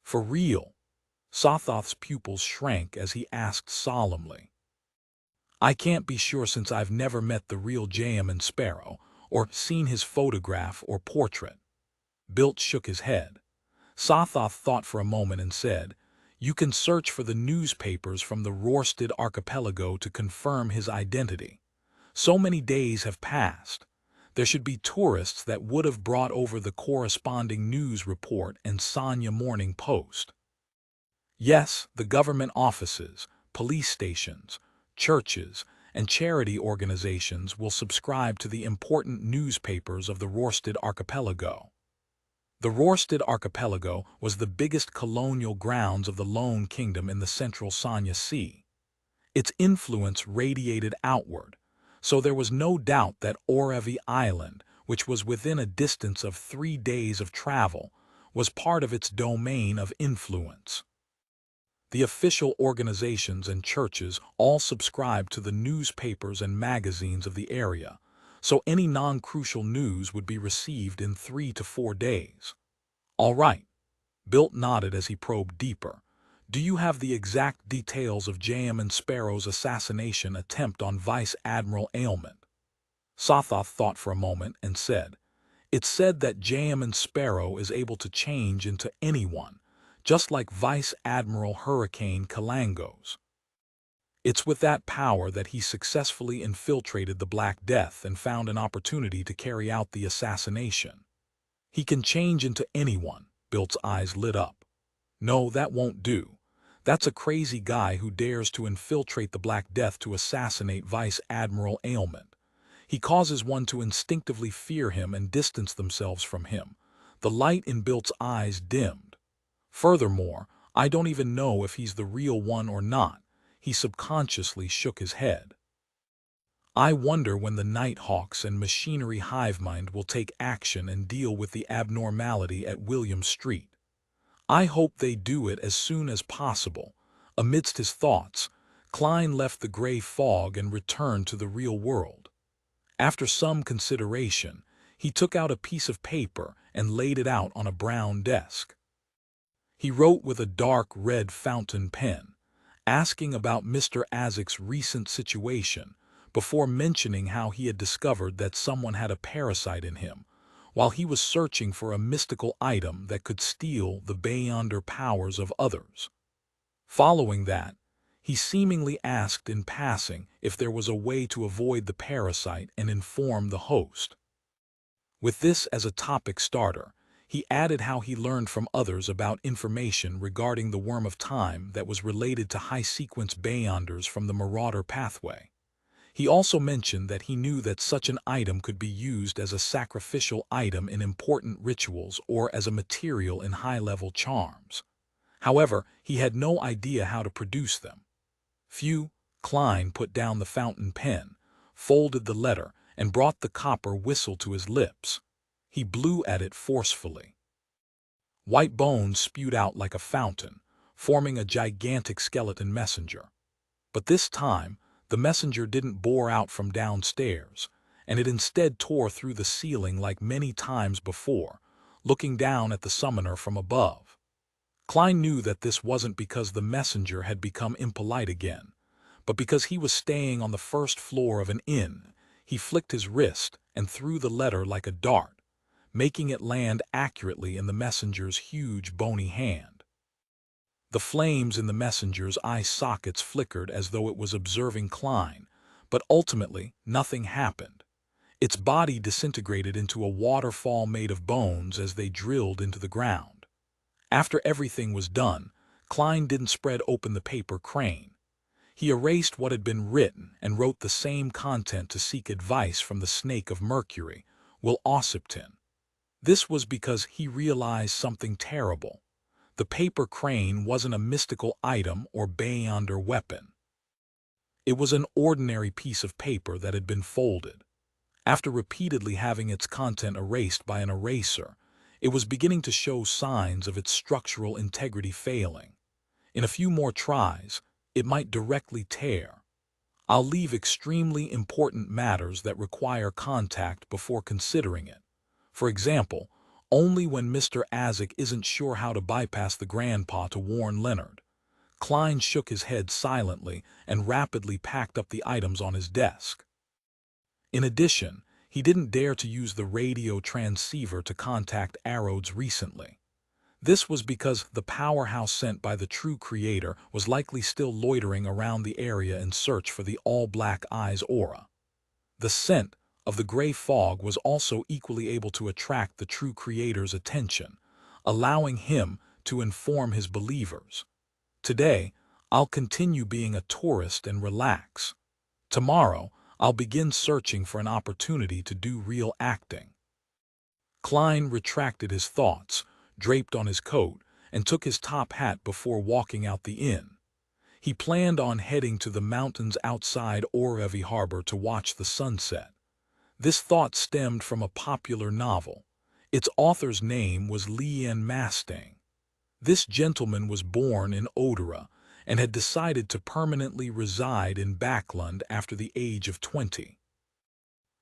"For real?" Sothoth's pupils shrank as he asked solemnly. "I can't be sure since I've never met the real J.M. Sparrow, or seen his photograph or portrait." Bilt shook his head. Sothoth thought for a moment and said, "You can search for the newspapers from the Rorsted archipelago to confirm his identity. So many days have passed. There should be tourists that would have brought over the corresponding news report and Sanya Morning Post. Yes, the government offices, police stations, churches, and charity organizations will subscribe to the important newspapers of the Rorsted archipelago." The Rorsted archipelago was the biggest colonial grounds of the Lone Kingdom in the central Sanya Sea. Its influence radiated outward, so there was no doubt that Orevi Island, which was within a distance of 3 days of travel, was part of its domain of influence. The official organizations and churches all subscribed to the newspapers and magazines of the area, so any non-crucial news would be received in 3 to 4 days. "All right." Bilt nodded as he probed deeper. "Do you have the exact details of J.M. Sparrow's assassination attempt on Vice Admiral Ailment?" Sothoth thought for a moment and said, "It's said that Jayaman Sparrow is able to change into anyone, just like Vice Admiral Hurricane Kalangos. It's with that power that he successfully infiltrated the Black Death and found an opportunity to carry out the assassination. He can change into anyone." Bilt's eyes lit up. "No, that won't do. That's a crazy guy who dares to infiltrate the Black Death to assassinate Vice Admiral Ailment. He causes one to instinctively fear him and distance themselves from him." The light in Bilt's eyes dimmed. "Furthermore, I don't even know if he's the real one or not." He subconsciously shook his head. "I wonder when the Nighthawks and Machinery Hivemind will take action and deal with the abnormality at William Street. I hope they do it as soon as possible." Amidst his thoughts, Klein left the gray fog and returned to the real world. After some consideration, he took out a piece of paper and laid it out on a brown desk. He wrote with a dark red fountain pen, asking about Mr. Azek's recent situation, before mentioning how he had discovered that someone had a parasite in him, while he was searching for a mystical item that could steal the beyonder powers of others. Following that, he seemingly asked in passing if there was a way to avoid the parasite and inform the host. With this as a topic starter, he added how he learned from others about information regarding the Worm of Time that was related to high-sequence beyonders from the Marauder Pathway. He also mentioned that he knew that such an item could be used as a sacrificial item in important rituals or as a material in high-level charms. However, he had no idea how to produce them. Phew! Klein put down the fountain pen, folded the letter, and brought the copper whistle to his lips. He blew at it forcefully. White bones spewed out like a fountain, forming a gigantic skeleton messenger. But this time, the messenger didn't bore out from downstairs, and it instead tore through the ceiling like many times before, looking down at the summoner from above. Klein knew that this wasn't because the messenger had become impolite again, but because he was staying on the first floor of an inn. He flicked his wrist and threw the letter like a dart, making it land accurately in the messenger's huge bony hand. The flames in the messenger's eye sockets flickered as though it was observing Klein, but ultimately nothing happened. Its body disintegrated into a waterfall made of bones as they drilled into the ground. After everything was done, Klein didn't spread open the paper crane. He erased what had been written and wrote the same content to seek advice from the Snake of Mercury, Will Ossipton. This was because he realized something terrible. The paper crane wasn't a mystical item or beyonder weapon. It was an ordinary piece of paper that had been folded. After repeatedly having its content erased by an eraser, it was beginning to show signs of its structural integrity failing. In a few more tries, it might directly tear. "I'll leave extremely important matters that require contact before considering it. For example, only when Mr. Azek isn't sure how to bypass the grandpa to warn Leonard." Klein shook his head silently and rapidly packed up the items on his desk. In addition, he didn't dare to use the radio transceiver to contact Arodes recently. This was because the powerhouse sent by the true creator was likely still loitering around the area in search for the all-black eyes aura. The scent of the gray fog was also equally able to attract the true creator's attention, allowing him to inform his believers. "Today, I'll continue being a tourist and relax. Tomorrow, I'll begin searching for an opportunity to do real acting." Klein retracted his thoughts, draped on his coat, and took his top hat before walking out the inn. He planned on heading to the mountains outside Orevy Harbor to watch the sunset. This thought stemmed from a popular novel. Its author's name was Leanne Mastang. This gentleman was born in Odera and had decided to permanently reside in Backlund after the age of 20.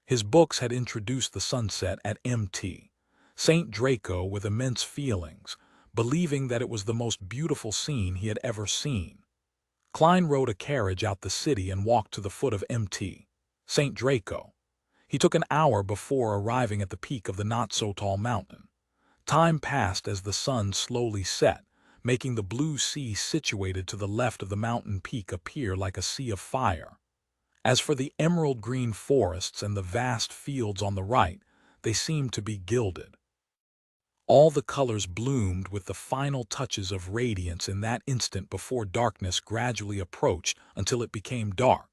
His books had introduced the sunset at Mt. St. Draco with immense feelings, believing that it was the most beautiful scene he had ever seen. Klein rode a carriage out the city and walked to the foot of Mt. St. Draco. He took an hour before arriving at the peak of the not-so-tall mountain. Time passed as the sun slowly set, making the blue sea situated to the left of the mountain peak appear like a sea of fire. As for the emerald-green forests and the vast fields on the right, they seemed to be gilded. All the colors bloomed with the final touches of radiance in that instant before darkness gradually approached until it became dark.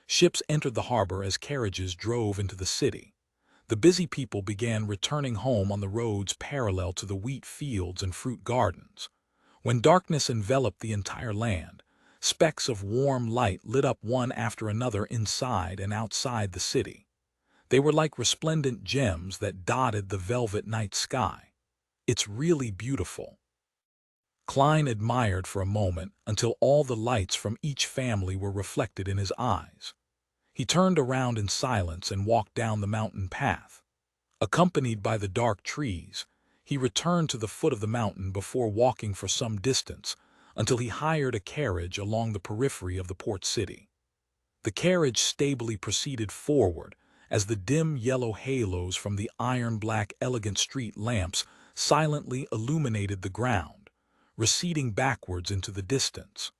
Ships entered the harbor as carriages drove into the city. The busy people began returning home on the roads parallel to the wheat fields and fruit gardens. When darkness enveloped the entire land, specks of warm light lit up one after another inside and outside the city. They were like resplendent gems that dotted the velvet night sky. "It's really beautiful." Klein admired for a moment until all the lights from each family were reflected in his eyes. He turned around in silence and walked down the mountain path. Accompanied by the dark trees, he returned to the foot of the mountain before walking for some distance until he hired a carriage along the periphery of the port city. The carriage stably proceeded forward as the dim yellow halos from the iron-black elegant street lamps silently illuminated the ground, receding backwards into the distance.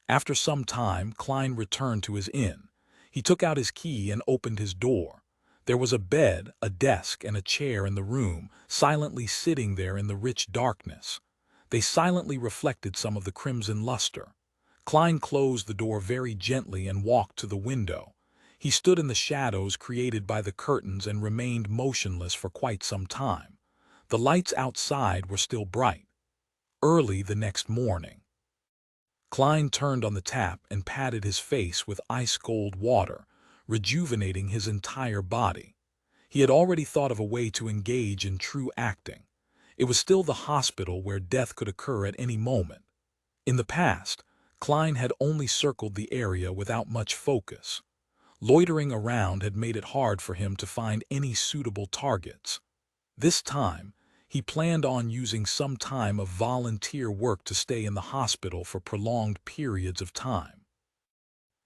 After some time, Klein returned to his inn. He took out his key and opened his door. There was a bed, a desk, and a chair in the room, silently sitting there in the rich darkness. They silently reflected some of the crimson luster. Klein closed the door very gently and walked to the window. He stood in the shadows created by the curtains and remained motionless for quite some time. The lights outside were still bright. Early the next morning, Klein turned on the tap and patted his face with ice-cold water, rejuvenating his entire body. He had already thought of a way to engage in true acting. It was still the hospital where death could occur at any moment. In the past, Klein had only circled the area without much focus. Loitering around had made it hard for him to find any suitable targets. This time, he planned on using some time of volunteer work to stay in the hospital for prolonged periods of time.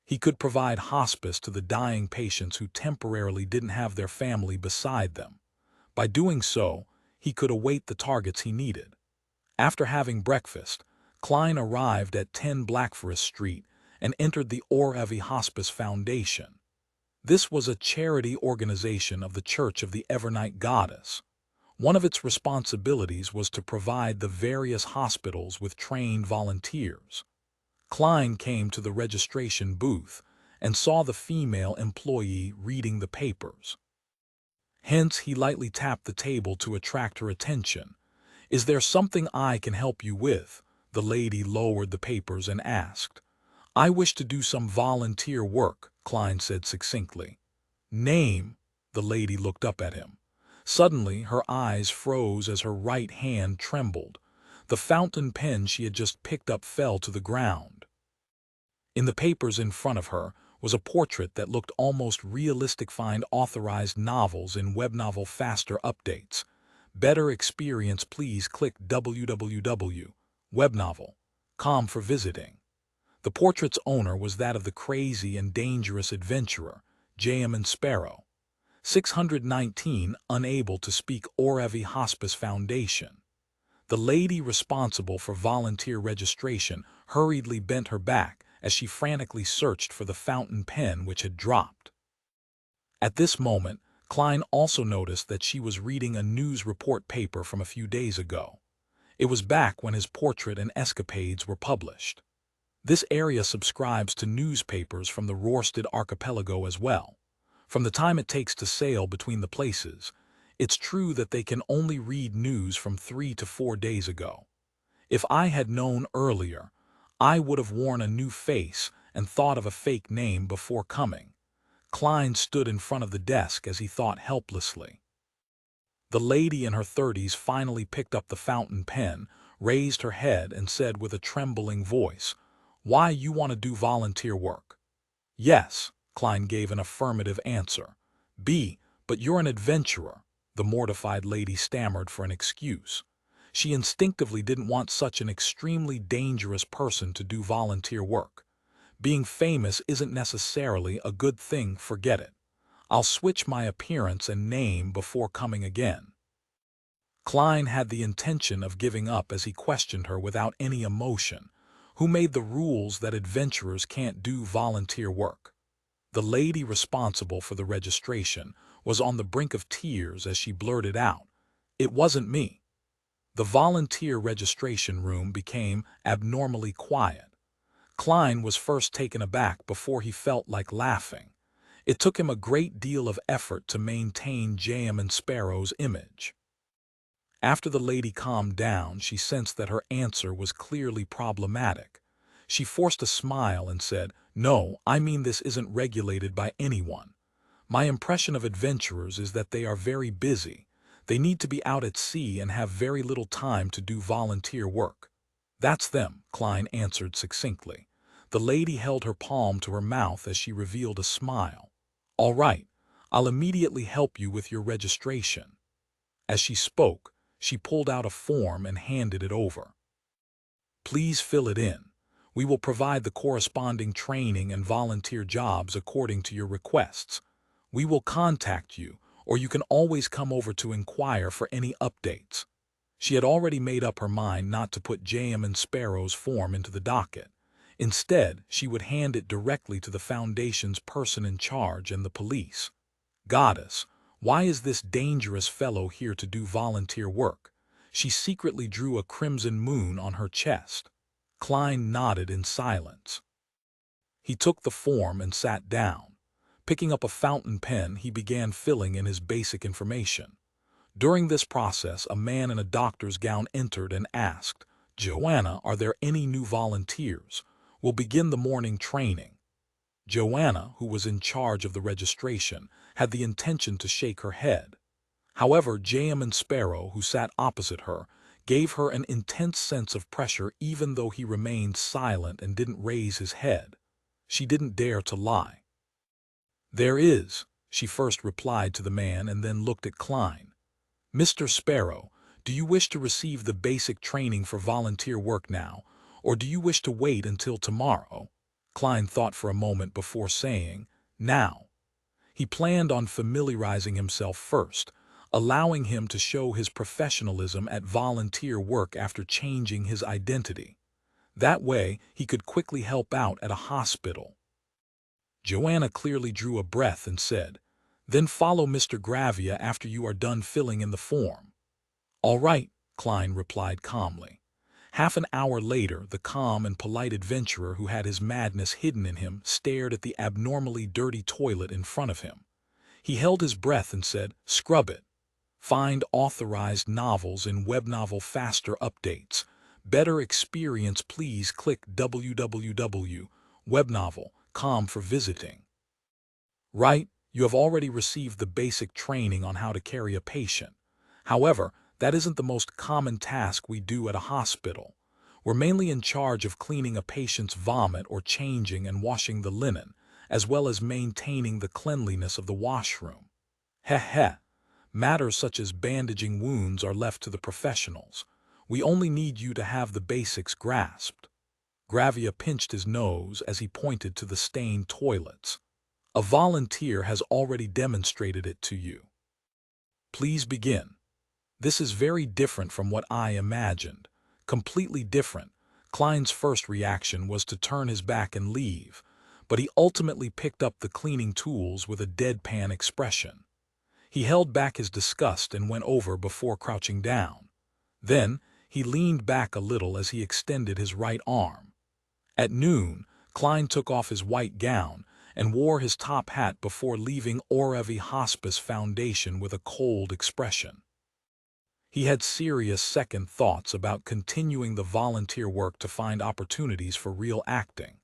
He could provide hospice to the dying patients who temporarily didn't have their family beside them. By doing so, he could await the targets he needed. After having breakfast, Klein arrived at 10 Blackforest Street and entered the Oravi Hospice Foundation. This was a charity organization of the Church of the Evernight Goddess. One of its responsibilities was to provide the various hospitals with trained volunteers. Klein came to the registration booth and saw the female employee reading the papers. Hence, he lightly tapped the table to attract her attention. "Is there something I can help you with?" The lady lowered the papers and asked. "I wish to do some volunteer work," Klein said succinctly. "Name?" The lady looked up at him. Suddenly, her eyes froze as her right hand trembled. The fountain pen she had just picked up fell to the ground. In the papers in front of her was a portrait that looked almost realistic. Find authorized novels in webnovel faster updates. Better experience, please click www.webnovel.com for visiting. The portrait's owner was that of the crazy and dangerous adventurer, J.M. Sparrow. 619, unable to speak. Oravi Hospice Foundation. The lady responsible for volunteer registration hurriedly bent her back as she frantically searched for the fountain pen which had dropped. At this moment, Klein also noticed that she was reading a news report paper from a few days ago. It was back when his portrait and escapades were published. This area subscribes to newspapers from the Rorsted archipelago as well. From the time it takes to sail between the places, it's true that they can only read news from 3 to 4 days ago. If I had known earlier, I would have worn a new face and thought of a fake name before coming. Klein stood in front of the desk as he thought helplessly. The lady in her 30s finally picked up the fountain pen, raised her head, and said with a trembling voice, "Why, you want to do volunteer work?" "Yes," Klein gave an affirmative answer. "But you're an adventurer," the mortified lady stammered for an excuse. She instinctively didn't want such an extremely dangerous person to do volunteer work. "Being famous isn't necessarily a good thing, forget it. I'll switch my appearance and name before coming again." Klein had the intention of giving up as he questioned her without any emotion. Who made the rules that adventurers can't do volunteer work? The lady responsible for the registration was on the brink of tears as she blurted out, "It wasn't me." The volunteer registration room became abnormally quiet. Klein was first taken aback before he felt like laughing. It took him a great deal of effort to maintain Jam and Sparrow's image. After the lady calmed down, she sensed that her answer was clearly problematic. She forced a smile and said, "No, I mean this isn't regulated by anyone. My impression of adventurers is that they are very busy. They need to be out at sea and have very little time to do volunteer work." "That's them," Klein answered succinctly. The lady held her palm to her mouth as she revealed a smile. "All right, I'll immediately help you with your registration." As she spoke, she pulled out a form and handed it over. "Please fill it in. We will provide the corresponding training and volunteer jobs according to your requests. We will contact you, or you can always come over to inquire for any updates." She had already made up her mind not to put J.M. and Sparrow's form into the docket. Instead, she would hand it directly to the Foundation's person in charge and the police. "Goddess, why is this dangerous fellow here to do volunteer work?" She secretly drew a crimson moon on her chest. Klein nodded in silence. He took the form and sat down. Picking up a fountain pen, he began filling in his basic information. During this process, a man in a doctor's gown entered and asked, "Joanna, are there any new volunteers? We'll begin the morning training." Joanna, who was in charge of the registration, had the intention to shake her head. However, J.M. and Sparrow, who sat opposite her, gave her an intense sense of pressure even though he remained silent and didn't raise his head. She didn't dare to lie. "There is," she first replied to the man and then looked at Klein. "Mr. Sparrow, do you wish to receive the basic training for volunteer work now, or do you wish to wait until tomorrow?" Klein thought for a moment before saying, "Now." He planned on familiarizing himself first, allowing him to show his professionalism at volunteer work after changing his identity. That way, he could quickly help out at a hospital. Joanna clearly drew a breath and said, "Then follow Mr. Gravia after you are done filling in the form." "All right," Klein replied calmly. Half an hour later, the calm and polite adventurer who had his madness hidden in him stared at the abnormally dirty toilet in front of him. He held his breath and said, "Scrub it. Find authorized novels in WebNovel Faster Updates. Better experience, please click www.webnovel.com for visiting." Right, you have already received the basic training on how to carry a patient. However, that isn't the most common task we do at a hospital. We're mainly in charge of cleaning a patient's vomit or changing and washing the linen, as well as maintaining the cleanliness of the washroom. Heh heh. Matters such as bandaging wounds are left to the professionals. We only need you to have the basics grasped. Gravia pinched his nose as he pointed to the stained toilets. "A volunteer has already demonstrated it to you. Please begin." "This is very different from what I imagined. Completely different." Klein's first reaction was to turn his back and leave, but he ultimately picked up the cleaning tools with a deadpan expression. He held back his disgust and went over before crouching down. Then, he leaned back a little as he extended his right arm. At noon, Klein took off his white gown and wore his top hat before leaving Orevi Hospice Foundation with a cold expression. He had serious second thoughts about continuing the volunteer work to find opportunities for real acting.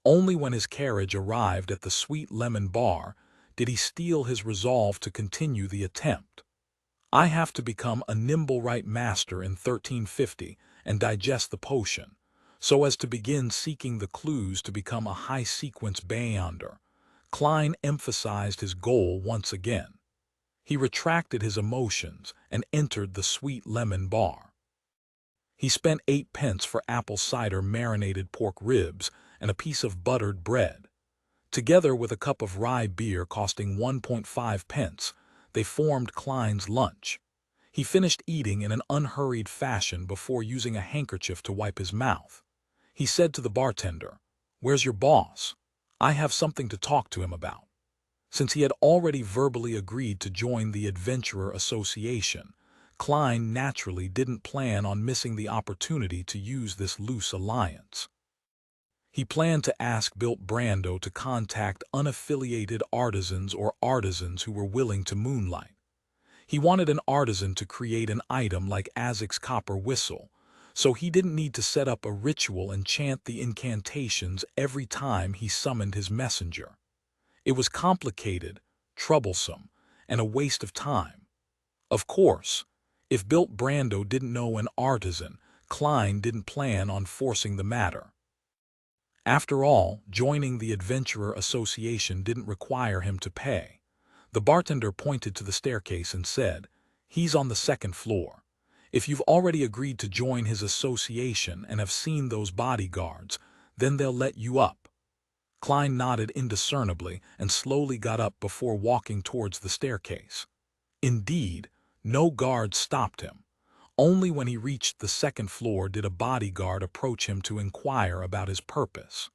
Only when his carriage arrived at the Sweet Lemon Bar did he steel his resolve to continue the attempt. "I have to become a nimble right master in 1350 and digest the potion, so as to begin seeking the clues to become a high-sequence beyonder." Klein emphasized his goal once again. He retracted his emotions and entered the Sweet Lemon Bar. He spent 8 pence for apple cider marinated pork ribs and a piece of buttered bread. Together with a cup of rye beer costing 1.5 pence, they formed Klein's lunch. He finished eating in an unhurried fashion before using a handkerchief to wipe his mouth. He said to the bartender, "Where's your boss? I have something to talk to him about." Since he had already verbally agreed to join the Adventurer Association, Klein naturally didn't plan on missing the opportunity to use this loose alliance. He planned to ask Bilt Brando to contact unaffiliated artisans or artisans who were willing to moonlight. He wanted an artisan to create an item like Azek's copper whistle, so he didn't need to set up a ritual and chant the incantations every time he summoned his messenger. It was complicated, troublesome, and a waste of time. Of course, if Bilt Brando didn't know an artisan, Klein didn't plan on forcing the matter. After all, joining the Adventurer Association didn't require him to pay. The bartender pointed to the staircase and said, "He's on the second floor. If you've already agreed to join his association and have seen those bodyguards, then they'll let you up." Klein nodded indiscernibly and slowly got up before walking towards the staircase. Indeed, no guard stopped him. Only when he reached the second floor did a bodyguard approach him to inquire about his purpose.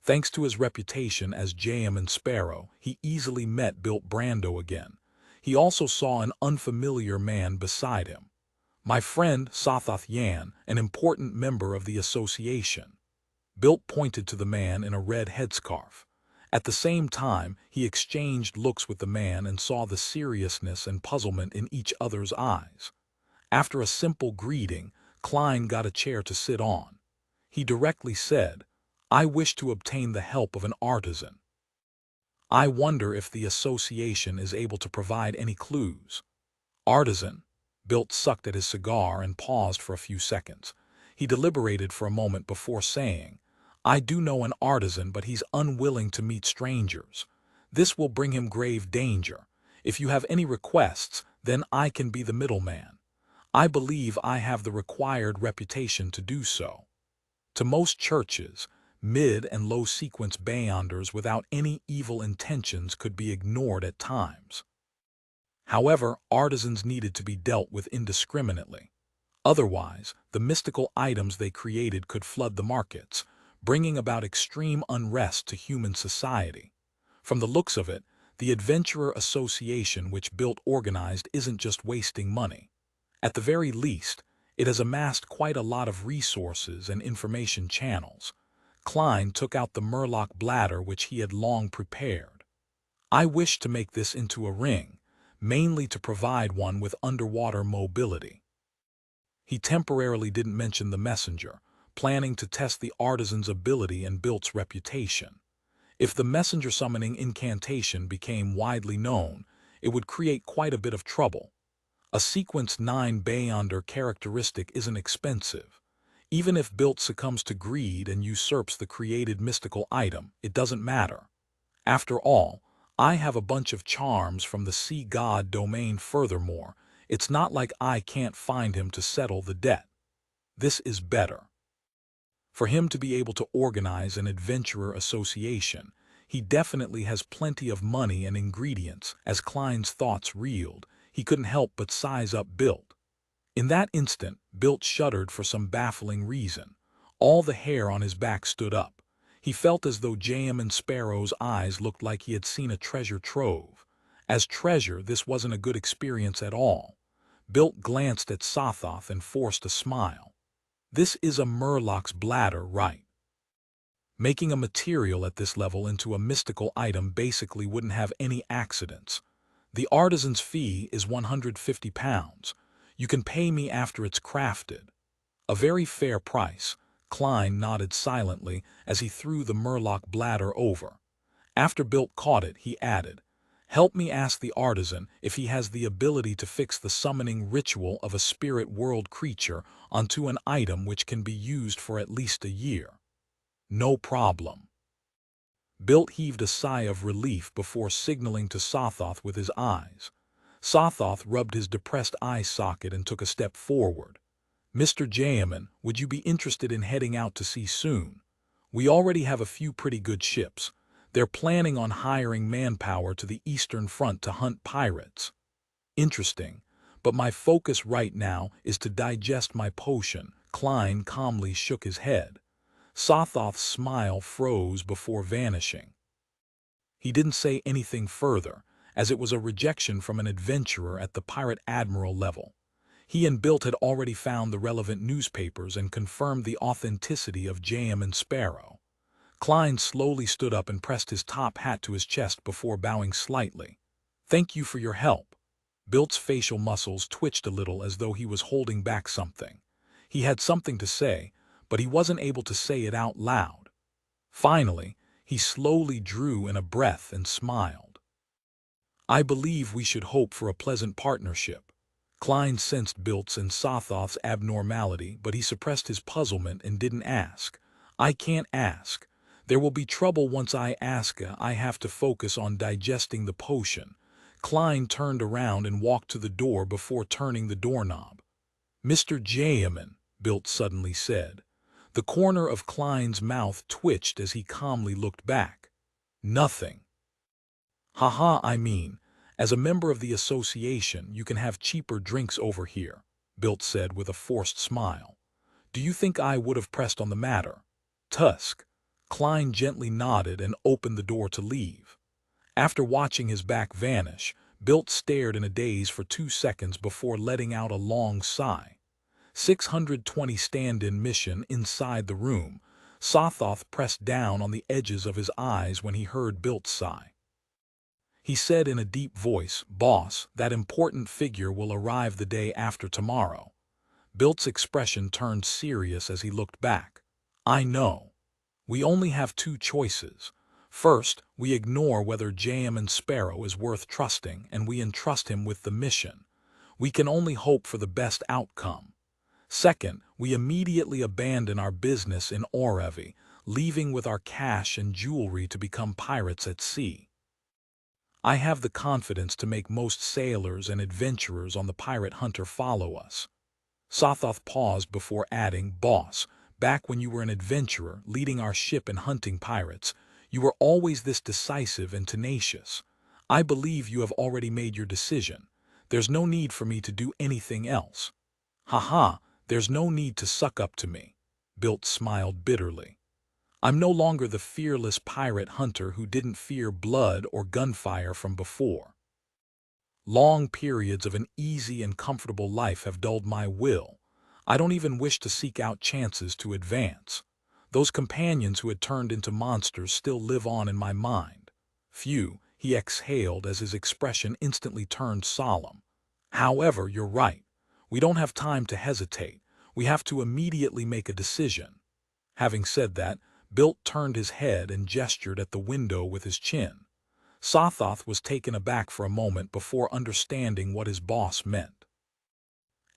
Thanks to his reputation as Jayman Sparrow, he easily met Bilt Brando again. He also saw an unfamiliar man beside him. "My friend Sothoth Yan, an important member of the association." Bilt pointed to the man in a red headscarf. At the same time, he exchanged looks with the man and saw the seriousness and puzzlement in each other's eyes. After a simple greeting, Klein got a chair to sit on. He directly said, "I wish to obtain the help of an artisan. I wonder if the association is able to provide any clues." "Artisan?" Bilt sucked at his cigar and paused for a few seconds. He deliberated for a moment before saying, "I do know an artisan, but he's unwilling to meet strangers. This will bring him grave danger. If you have any requests, then I can be the middleman. I believe I have the required reputation to do so." To most churches, mid and low sequence beyonders without any evil intentions could be ignored at times. However, artisans needed to be dealt with indiscriminately. Otherwise, the mystical items they created could flood the markets, bringing about extreme unrest to human society. From the looks of it, the Adventurer Association which Bilt organized isn't just wasting money. At the very least, it has amassed quite a lot of resources and information channels. Klein took out the Murloc bladder which he had long prepared. "I wish to make this into a ring, mainly to provide one with underwater mobility." He temporarily didn't mention the messenger, planning to test the artisan's ability and Bilt's reputation. If the messenger summoning incantation became widely known, it would create quite a bit of trouble. A sequence 9 beyonder characteristic isn't expensive. Even if Bilt succumbs to greed and usurps the created mystical item, it doesn't matter. After all, I have a bunch of charms from the sea god domain. Furthermore, it's not like I can't find him to settle the debt. This is better. For him to be able to organize an adventurer association, he definitely has plenty of money and ingredients. As Klein's thoughts reeled, he couldn't help but size up Bilt. In that instant, Bilt shuddered for some baffling reason. All the hair on his back stood up. He felt as though Jayman Sparrow's eyes looked like he had seen a treasure trove. As treasure, this wasn't a good experience at all. Bilt glanced at Sothoth and forced a smile. "This is a Murloc's bladder, right? Making a material at this level into a mystical item basically wouldn't have any accidents. The artisan's fee is 150 pounds. You can pay me after it's crafted." "A very fair price." Klein nodded silently as he threw the Murloc bladder over. After Bilt caught it, he added, "Help me ask the artisan if he has the ability to fix the summoning ritual of a spirit world creature onto an item which can be used for at least a year." "No problem." Bilt heaved a sigh of relief before signaling to Sothoth with his eyes. Sothoth rubbed his depressed eye socket and took a step forward. "Mr. Jayman, would you be interested in heading out to sea soon? We already have a few pretty good ships. They're planning on hiring manpower to the Eastern Front to hunt pirates. Interesting, but my focus right now is to digest my potion. Klein calmly shook his head. Sothoth's smile froze before vanishing. He didn't say anything further, as it was a rejection from an adventurer at the pirate admiral level. He and Bilt had already found the relevant newspapers and confirmed the authenticity of J.M. and Sparrow. Klein slowly stood up and pressed his top hat to his chest before bowing slightly. "Thank you for your help." Bilt's facial muscles twitched a little as though he was holding back something. He had something to say, but he wasn't able to say it out loud. Finally, he slowly drew in a breath and smiled. "I believe we should hope for a pleasant partnership." Klein sensed Bilt's and Sothoth's abnormality, but he suppressed his puzzlement and didn't ask. "I can't ask. There will be trouble once I ask. I have to focus on digesting the potion." Klein turned around and walked to the door before turning the doorknob. "Mr. Jayaman," Bilt suddenly said. The corner of Klein's mouth twitched as he calmly looked back. "Nothing." "Haha, I mean, as a member of the association, you can have cheaper drinks over here," Bilt said with a forced smile. "Do you think I would have pressed on the matter?" "Tusk." Klein gently nodded and opened the door to leave. After watching his back vanish, Bilt stared in a daze for 2 seconds before letting out a long sigh. 620 stand-in mission inside the room. Sothoth pressed down on the edges of his eyes when he heard Bilt's sigh. He said in a deep voice, "Boss, that important figure will arrive the day after tomorrow." Bilt's expression turned serious as he looked back. "I know. We only have 2 choices. First, we ignore whether J.M. and Sparrow is worth trusting, and we entrust him with the mission. We can only hope for the best outcome. Second, we immediately abandon our business in Orevi, leaving with our cash and jewelry to become pirates at sea. I have the confidence to make most sailors and adventurers on the pirate hunter follow us." Sothoth paused before adding, "Boss, back when you were an adventurer, leading our ship and hunting pirates, you were always this decisive and tenacious. I believe you have already made your decision. There's no need for me to do anything else." "Haha, there's no need to suck up to me." Bilt smiled bitterly. "I'm no longer the fearless pirate hunter who didn't fear blood or gunfire from before. Long periods of an easy and comfortable life have dulled my will. I don't even wish to seek out chances to advance. Those companions who had turned into monsters still live on in my mind." "Phew," he exhaled as his expression instantly turned solemn. "However, you're right. We don't have time to hesitate. We have to immediately make a decision." Having said that, Bilt turned his head and gestured at the window with his chin. Sothoth was taken aback for a moment before understanding what his boss meant.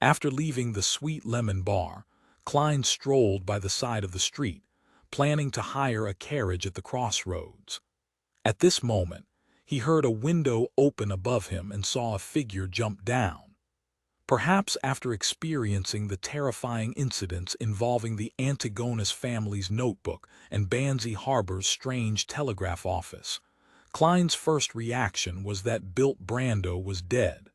After leaving the Sweet Lemon Bar, Klein strolled by the side of the street, planning to hire a carriage at the crossroads. At this moment, he heard a window open above him and saw a figure jump down. Perhaps after experiencing the terrifying incidents involving the Antigonus family's notebook and Banzi Harbor's strange telegraph office, Klein's first reaction was that Bilt Brando was dead.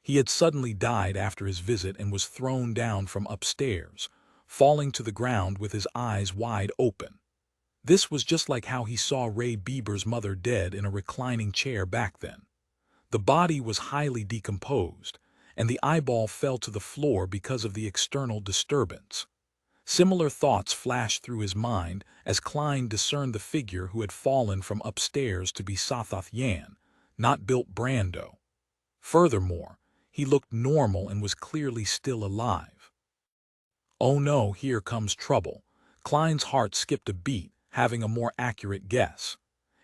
He had suddenly died after his visit and was thrown down from upstairs, falling to the ground with his eyes wide open. This was just like how he saw Ray Bieber's mother dead in a reclining chair back then. The body was highly decomposed, and the eyeball fell to the floor because of the external disturbance. Similar thoughts flashed through his mind as Klein discerned the figure who had fallen from upstairs to be Sothoth Yan, not Bilt Brando. Furthermore, he looked normal and was clearly still alive. "Oh no, here comes trouble." Klein's heart skipped a beat, having a more accurate guess.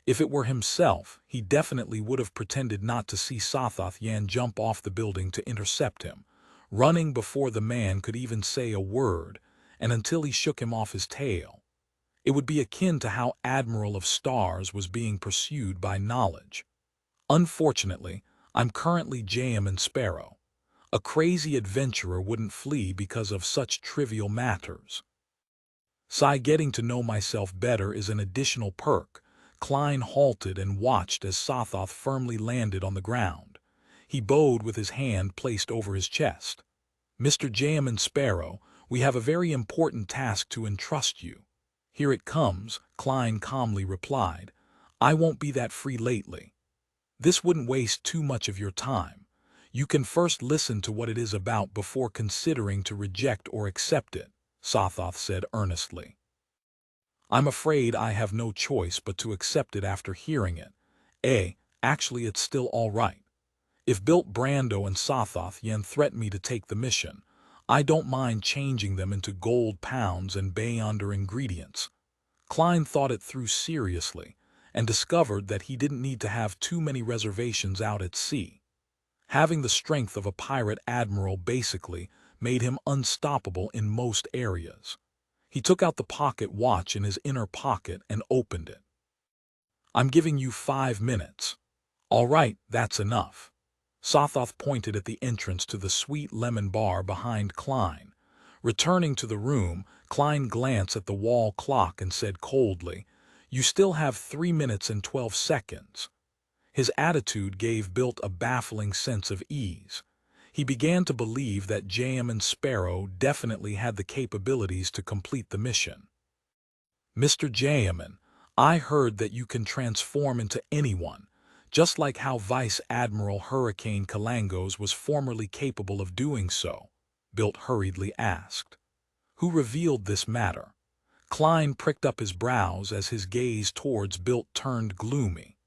If it were himself, he definitely would have pretended not to see Sothoth Yan jump off the building to intercept him, running before the man could even say a word, and until he shook him off his tail. It would be akin to how Admiral of Stars was being pursued by knowledge. "Unfortunately, I'm currently J.M. and Sparrow. A crazy adventurer wouldn't flee because of such trivial matters. Getting to know myself better is an additional perk." Klein halted and watched as Sothoth firmly landed on the ground. He bowed with his hand placed over his chest. "Mr. Jamin Sparrow, we have a very important task to entrust you." "Here it comes," Klein calmly replied. "I won't be that free lately. This wouldn't waste too much of your time. You can first listen to what it is about before considering to reject or accept it," Sothoth said earnestly. "I'm afraid I have no choice but to accept it after hearing it. Actually it's still all right. If Bilt Brando and Sothoth Yen threaten me to take the mission, I don't mind changing them into gold pounds and Beyonder ingredients." Klein thought it through seriously and discovered that he didn't need to have too many reservations out at sea. Having the strength of a pirate admiral basically made him unstoppable in most areas. He took out the pocket watch in his inner pocket and opened it. "I'm giving you 5 minutes." "All right, that's enough." Sothoth pointed at the entrance to the sweet lemon bar behind Klein. Returning to the room, Klein glanced at the wall clock and said coldly, "You still have 3 minutes and 12 seconds. His attitude gave Bilt a baffling sense of ease. He began to believe that Jamin Sparrow definitely had the capabilities to complete the mission. "Mr. Jamin, I heard that you can transform into anyone, just like how Vice Admiral Hurricane Kalangos was formerly capable of doing so," Bilt hurriedly asked. "Who revealed this matter?" Klein pricked up his brows as his gaze towards Bilt turned gloomy.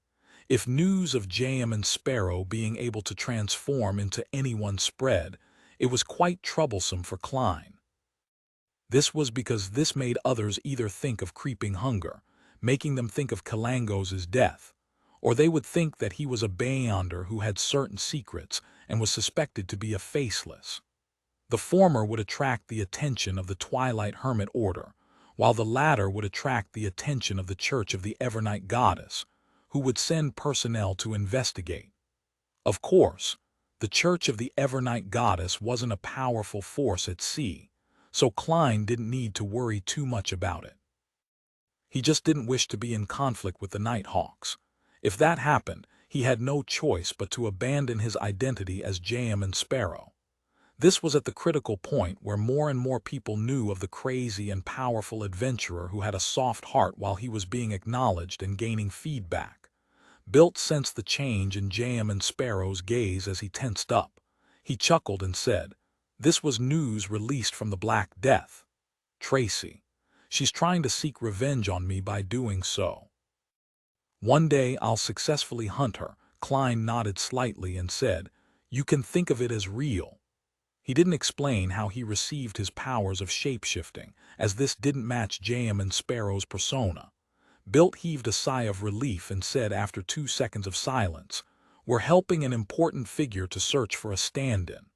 If news of Jamin Sparrow being able to transform into anyone spread, it was quite troublesome for Klein. This was because this made others either think of creeping hunger, making them think of Kalangos's death, or they would think that he was a Beyonder who had certain secrets and was suspected to be a faceless. The former would attract the attention of the Twilight Hermit Order, while the latter would attract the attention of the Church of the Evernight Goddess, who would send personnel to investigate. Of course, the Church of the Evernight Goddess wasn't a powerful force at sea, so Klein didn't need to worry too much about it. He just didn't wish to be in conflict with the Nighthawks. If that happened, he had no choice but to abandon his identity as Jamin Sparrow. This was at the critical point where more and more people knew of the crazy and powerful adventurer who had a soft heart while he was being acknowledged and gaining feedback. Bilt sensed the change in Jamin Sparrow's gaze as he tensed up. He chuckled and said, "This was news released from the Black Death. Tracy. She's trying to seek revenge on me by doing so. One day I'll successfully hunt her." Klein nodded slightly and said, "You can think of it as real." He didn't explain how he received his powers of shape-shifting, as this didn't match Jamin Sparrow's persona. Bilt heaved a sigh of relief and said after 2 seconds of silence, "We're helping an important figure to search for a stand-in.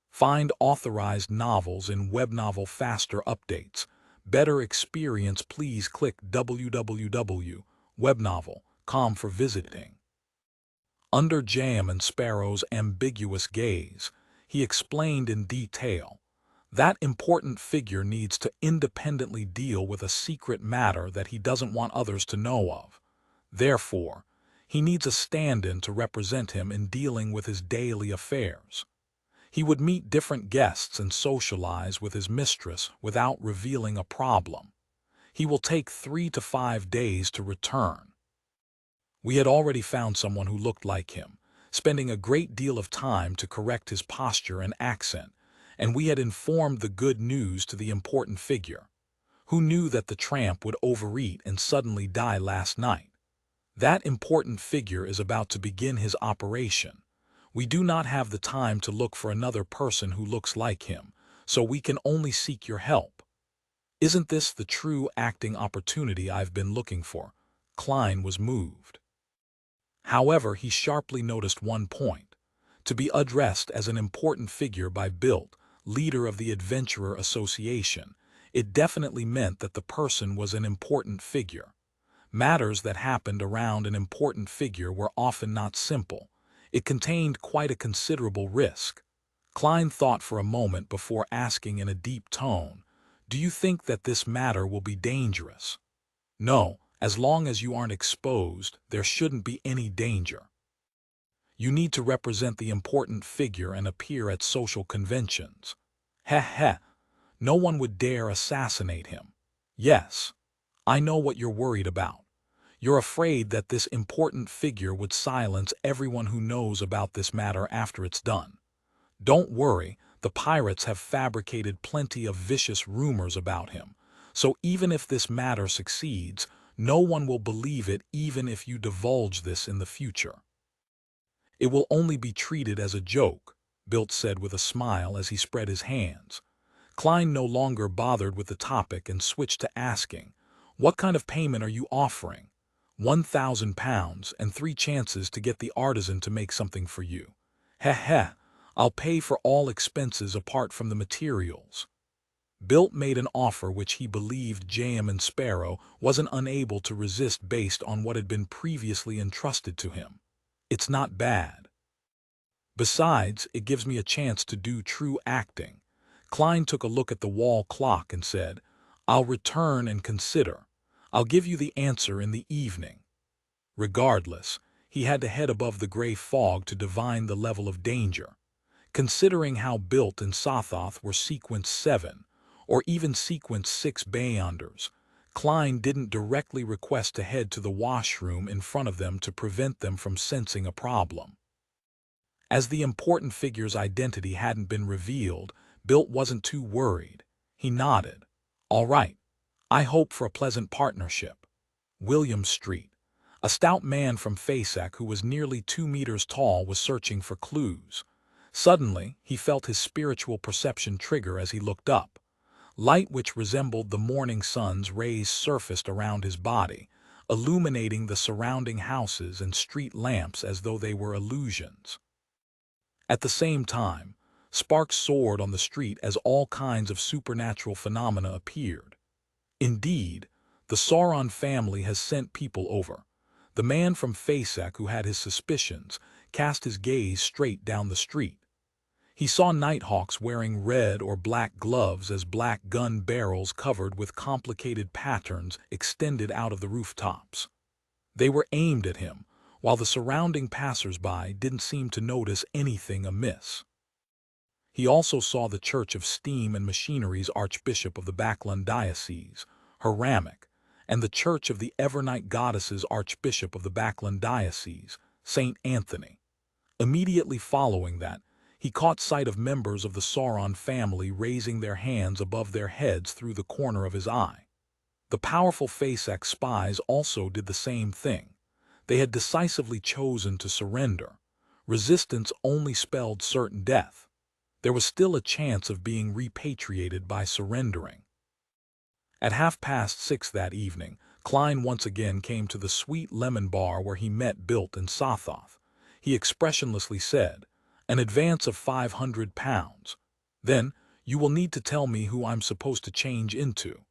Find authorized novels in Webnovel Faster Updates. Better experience, please click www.webnovel.com for visiting." Under Jamin Sparrow's ambiguous gaze, he explained in detail, "That important figure needs to independently deal with a secret matter that he doesn't want others to know of. Therefore, he needs a stand-in to represent him in dealing with his daily affairs. He would meet different guests and socialize with his mistress without revealing a problem. He will take 3 to 5 days to return." We had already found someone who looked like him, spending a great deal of time to correct his posture and accent, and we had informed the good news to the important figure. Who knew that the tramp would overeat and suddenly die last night? That important figure is about to begin his operation. We do not have the time to look for another person who looks like him, so we can only seek your help. Isn't this the true acting opportunity I've been looking for?" Klein was moved. However, he sharply noticed one point. To be addressed as an important figure by Bilt, leader of the Adventurer Association, it definitely meant that the person was an important figure. Matters that happened around an important figure were often not simple. It contained quite a considerable risk. Klein thought for a moment before asking in a deep tone, "Do you think that this matter will be dangerous?" "No, As long as you aren't exposed, there shouldn't be any danger. You need to represent the important figure and appear at social conventions. Heh heh, no one would dare assassinate him. Yes, I know what you're worried about. You're afraid that this important figure would silence everyone who knows about this matter after it's done. Don't worry, the pirates have fabricated plenty of vicious rumors about him, so even if this matter succeeds, no one will believe it even if you divulge this in the future. It will only be treated as a joke, Bilt said with a smile as he spread his hands. Klein no longer bothered with the topic and switched to asking, "What kind of payment are you offering?" £1,000 and 3 chances to get the artisan to make something for you. Heh heh, I'll pay for all expenses apart from the materials. Bilt made an offer which he believed Jam and Sparrow wasn't unable to resist based on what had been previously entrusted to him. It's not bad. Besides, it gives me a chance to do true acting. Klein took a look at the wall clock and said, "I'll return and consider. I'll give you the answer in the evening." Regardless, he had to head above the gray fog to divine the level of danger. Considering how Bilt and Sothoth were Sequence 7, or even Sequence 6 Beyonders, Klein didn't directly request to head to the washroom in front of them to prevent them from sensing a problem. As the important figure's identity hadn't been revealed, Bilt wasn't too worried. He nodded. "All right. I hope for a pleasant partnership." William Street. A stout man from Fasak who was nearly 2 meters tall was searching for clues. Suddenly, he felt his spiritual perception trigger as he looked up. Light which resembled the morning sun's rays surfaced around his body, illuminating the surrounding houses and street lamps as though they were illusions. At the same time, sparks soared on the street as all kinds of supernatural phenomena appeared. Indeed, the Sauron family has sent people over. The man from Fasak who had his suspicions cast his gaze straight down the street. He saw Nighthawks wearing red or black gloves as black gun barrels covered with complicated patterns extended out of the rooftops. They were aimed at him, while the surrounding passers-by didn't seem to notice anything amiss. He also saw the Church of Steam and Machinery's Archbishop of the Baklan Diocese, Haramek, and the Church of the Evernight Goddess's Archbishop of the Baklan Diocese, St. Anthony. Immediately following that, he caught sight of members of the Sauron family raising their hands above their heads through the corner of his eye. The powerful Fasak spies also did the same thing. They had decisively chosen to surrender. Resistance only spelled certain death. There was still a chance of being repatriated by surrendering. At 6:30 that evening, Klein once again came to the Sweet Lemon Bar where he met Bilt and Sothoth. He expressionlessly said, "An advance of £500. Then, you will need to tell me who I'm supposed to change into."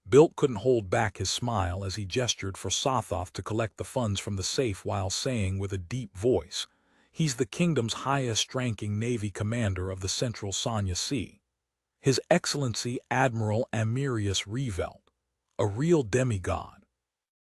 Bilt couldn't hold back his smile as he gestured for Sothoth to collect the funds from the safe while saying with a deep voice, "He's the kingdom's highest-ranking Navy commander of the Central Sonya Sea. His Excellency Admiral Amirius Revelt, a real demigod."